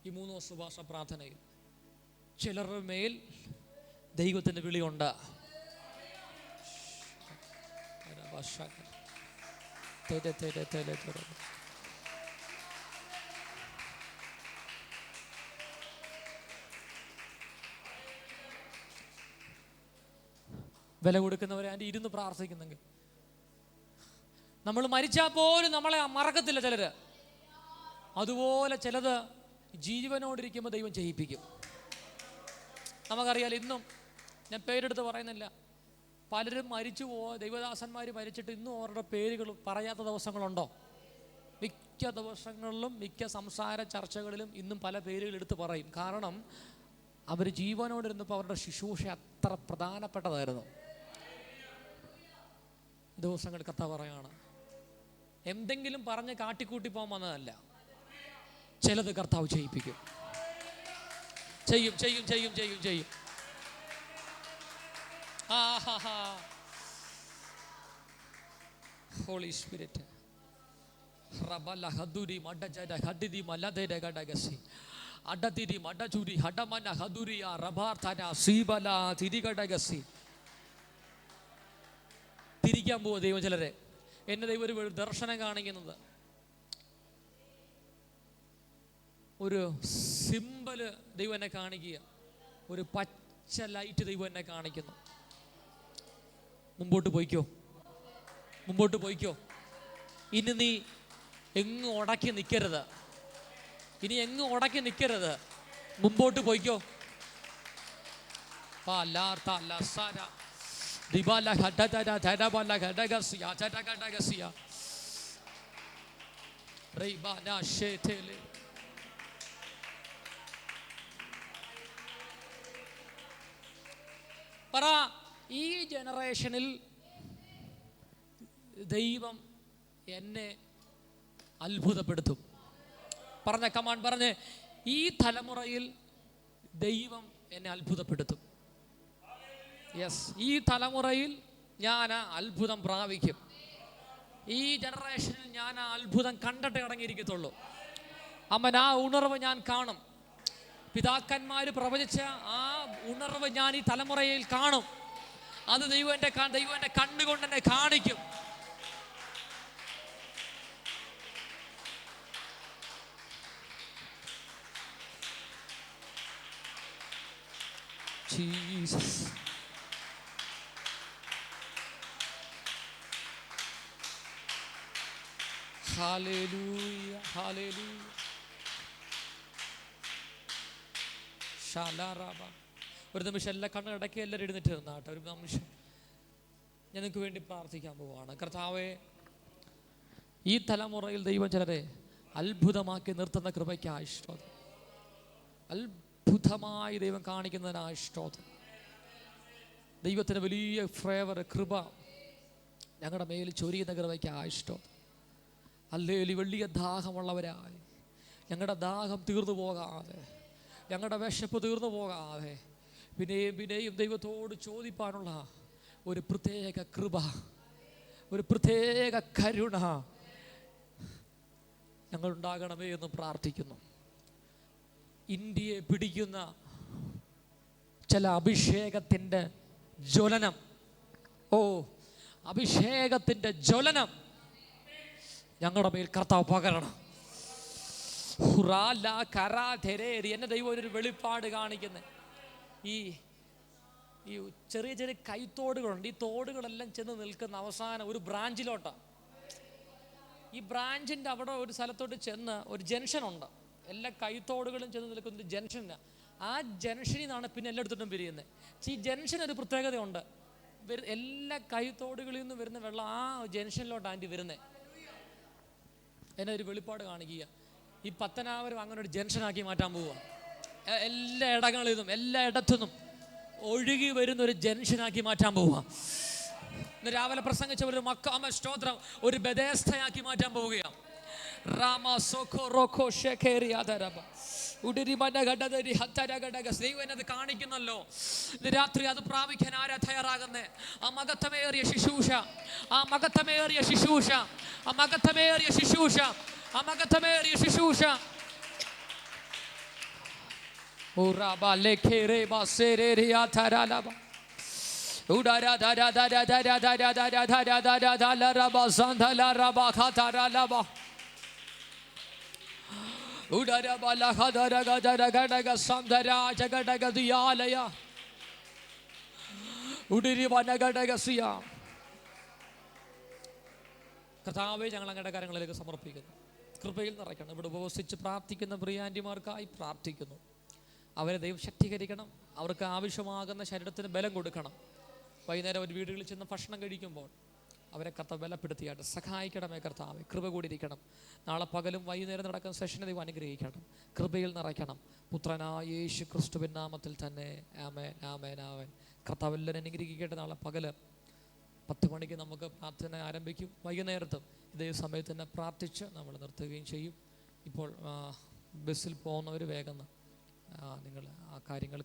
ഈ 3 ദിവസ ഉപവാസ പ്രാർത്ഥനയിൽ ചിലരുടെ മേൽ ദൈവത്തിൻ്റെ വിളിയുണ്ട്. വില കൊടുക്കുന്നവരെ അതിൻ്റെ ഇരുന്ന് പ്രാർത്ഥിക്കുന്നെങ്കിൽ നമ്മൾ മരിച്ചാൽ പോലും നമ്മളെ മറക്കത്തില്ല ചിലര്. അതുപോലെ ചിലത് ജീവനോടിരിക്കുമ്പോൾ ദൈവം ചെയ്യിപ്പിക്കും. നമുക്കറിയാലോ, ഇന്നും ഞാൻ പേരെടുത്ത് പറയുന്നില്ല, പലരും മരിച്ചു ദൈവദാസന്മാർ മരിച്ചിട്ട് ഇന്നും അവരുടെ പേരുകൾ പറയാത്ത ദിവസങ്ങളുണ്ടോ? മിക്ക ദിവസങ്ങളിലും മിക്ക സംസാര ചർച്ചകളിലും ഇന്നും പല പേരുകൾ എടുത്ത് പറയും. കാരണം അവർ ജീവനോടിരുന്നപ്പോൾ അവരുടെ ശുശ്രൂഷ അത്ര പ്രധാനപ്പെട്ടതായിരുന്നു. ദിവസങ്ങൾ കർത്താവ് പറയാണ്, എന്തെങ്കിലും പറഞ്ഞ് കാട്ടിക്കൂട്ടി പോകാൻ വന്നതല്ല, ചിലത് കർത്താവ് ചെയ്യിപ്പിക്കും. ചെയ്യും ചെയ്യും ചെയ്യും ചെയ്യും ചെയ്യും. ഹോളി സ്പിരിറ്റ് റബല ഹദുരി മഡജദ ഹദിദി മലദദ ഗഡഗസി അഡതിരി മഡജുരി ഹഡമന ഹദുരിയ റബാർതന സീബല തിരിഗഡഗസി. തിരിക്കാൻ പോവുക ദൈവം ചിലരെ. എന്നെ ദൈവം ഒരു ദർശനം കാണിക്കുന്നത്, ഒരു സിമ്പല് ദൈവം എന്നെ കാണിക്കുക, ഒരു പച്ച ലൈറ്റ് ദൈവം എന്നെ കാണിക്കുന്നു. മുമ്പോട്ട് പോയിക്കോ, മുമ്പോട്ട് പോയിക്കോ. ഇനി നീ എങ്ങും ഉടക്കി നിൽക്കരുത്, ഇനി എങ്ങും ഉടക്കി നിൽക്കരുത്, മുമ്പോട്ട് പോയിക്കോ. പറ, ഈ ജനറേഷനിൽ ദൈവം എന്നെ അത്ഭുതപ്പെടുത്തും. പറഞ്ഞ കമാൻ പറഞ്ഞ്, ഈ തലമുറയിൽ ദൈവം എന്നെ അത്ഭുതപ്പെടുത്തും. യെസ്, ഈ തലമുറയിൽ ഞാൻ അത്ഭുതം പ്രാപിക്കും. ഈ ജനറേഷനിൽ ഞാൻ ആ അത്ഭുതം കണ്ടിട്ട് അടങ്ങിയിരിക്കത്തുള്ളൂ. അമ്മൻ, ആ ഉണർവ് ഞാൻ കാണും. പിതാക്കന്മാർ പ്രവചിച്ച ആ ഉണർവ് ഞാൻ ഈ തലമുറയിൽ കാണും. അത് ദൈവം എൻ്റെ കണ്ണുകൊണ്ട് എന്നെ കാണിക്കും. Jesus, hallelujah, hallelujah. ശാലാറാബ. ഒരു നിമിഷം എല്ലാ കണ്ണടക്കി എല്ലാവരും എഴുന്നേറ്റ് നിന്നാട്ടെ. ഒരു നിമിഷം ഞാൻ നിങ്ങൾക്ക് വേണ്ടി പ്രാർത്ഥിക്കാൻ പോവുകയാണ്. കർത്താവേ, ഈ തലമുറയിൽ ദൈവം ചിലരെ അത്ഭുതമാക്കി നിർത്തുന്ന കൃപയ്ക്കായി സ്തോത്രം. അത്ഭുതമായി ദൈവം കാണിക്കുന്നതിനായി സ്തോത്രം. ദൈവത്തിന് വലിയ ഫേവർ, കൃപ ഞങ്ങളുടെ മേൽ ചൊരിയുന്ന കൃപയ്ക്കായി സ്തോത്രം. ഹല്ലേലൂയ. വലിയ ദാഹമുള്ളവരായി, ഞങ്ങളുടെ ദാഹം തീർന്നു പോകാതെ, ഞങ്ങളുടെ വിശപ്പ് തീർന്നു പോകാതെ പിന്നെയും പിന്നെയും ദൈവത്തോട് ചോദിപ്പാനുള്ള ഒരു പ്രത്യേക കൃപ, ഒരു പ്രത്യേക കരുണ ഞങ്ങളുണ്ടാകണമേ എന്ന് പ്രാർത്ഥിക്കുന്നു. ഇന്ത്യയെ പിടിക്കുന്ന ചില അഭിഷേകത്തിൻ്റെ ജ്വലനം, അഭിഷേകത്തിൻ്റെ ജ്വലനം ഞങ്ങളുടെ മേൽ കർത്താവ് പകരണം. എന്നെ ദൈവം ഒരു വെളിപ്പാട് കാണിക്കുന്നത്, ഈ ചെറിയ ചെറിയ കൈത്തോടുകളുണ്ട്. ഈ തോടുകളെല്ലാം ചെന്ന് നിൽക്കുന്ന അവസാനം ഒരു ബ്രാഞ്ചിലോട്ടാണ്. ഈ ബ്രാഞ്ചിൻ്റെ അവിടെ ഒരു സ്ഥലത്തോട്ട് ചെന്ന് ഒരു ജംഗ്ഷനുണ്ട്. എല്ലാ കൈത്തോടുകളും ചെന്ന് നിൽക്കുന്ന ഒരു ജംഗ്ഷനാണ്. ആ ജംഗ്ഷനിൽ നിന്നാണ് പിന്നെ എല്ലായിടത്തോട്ടും പിരിയുന്നത്. ഈ ജംഗ്ഷൻ ഒരു പ്രത്യേകതയുണ്ട്. എല്ലാ കൈത്തോടുകളിൽ നിന്ന് വരുന്ന വെള്ളം ആ ജംഗ്ഷനിലോട്ട് ആൻറ്റി വരുന്നത്. എന്നെ ഒരു വെളിപ്പാട് കാണിക്കുക. ഈ പത്തനാപുരം അങ്ങനെ ഒരു ജംഗ്ഷനാക്കി മാറ്റാൻ പോവുക. എല്ലാ ഇടങ്ങളിൽ നിന്നും എല്ലാ ഇടത്തുനിന്നും ഒഴുകി വരുന്ന ഒരു ജംഗ്ഷനാക്കി മാറ്റാൻ പോവുക. ഇന്ന് രാവിലെ പ്രസംഗിച്ച ഒരു മക്കാമ സ്തോത്രം ഒരു ബെദേസ്തയാക്കി മാറ്റാൻ പോവുകയാണ്. ദൈവം എന്നത് കാണിക്കുന്നല്ലോ. ഇന്ന് രാത്രി അത് പ്രാപിക്കാൻ ആരാ തയ്യാറാകുന്നേ? ആ മഹത്വമേറിയ ശുശ്രൂഷ, ആ മഹത്വമേറിയ ശുശ്രൂഷ, ആ മഹത്വമേറിയ ശുശ്രൂഷ, ആ മഹത്വമേറിയ ശുശ്രൂഷ. കർത്താവേ, ഞങ്ങൾ അങ്ങയുടെ കാര്യങ്ങളിലേക്ക് സമർപ്പിക്കുന്നു. കൃപയിൽ നിറയ്ക്കണം. ഇവിടെ ഉപവസിച്ച് പ്രാർത്ഥിക്കുന്ന പ്രിയാൻറ്റിമാർക്കായി പ്രാർത്ഥിക്കുന്നു. അവരെ ദൈവം ശക്തീകരിക്കണം. അവർക്ക് ആവശ്യമാകുന്ന ശരീരത്തിന് ബലം കൊടുക്കണം. വൈകുന്നേരം ഒരു വീടുകളിൽ ചെന്ന് ഭക്ഷണം കഴിക്കുമ്പോൾ അവരെ കർത്താവ് ബലപ്പെടുത്തിയായിട്ട് സഹായിക്കണമേ. കർത്താവേ, കൃപ കൂടിയിരിക്കണം. നാളെ പകലും വൈകുന്നേരം നടക്കുന്ന സെഷനെ ദൈവം അനുഗ്രഹിക്കണം. കൃപയിൽ നിറയ്ക്കണം. പുത്രനായ യേശു ക്രിസ്തുവിൻ നാമത്തിൽ തന്നെ ആമേൻ, ആമേൻ, ആമേൻ. കർത്താവ് എല്ലാവരും അനുഗ്രഹിക്കട്ടെ. നാളെ പകല് 10 മണിക്ക് നമുക്ക് പ്രാർത്ഥന ആരംഭിക്കും. വൈകുന്നേരത്തും ഇതേ സമയത്ത് തന്നെ പ്രാർത്ഥിച്ച് നമ്മൾ നിർത്തുകയും ചെയ്യും. ഇപ്പോൾ ബസ്സിൽ പോകുന്നവർ വേഗം നിങ്ങൾ ആ കാര്യങ്ങൾ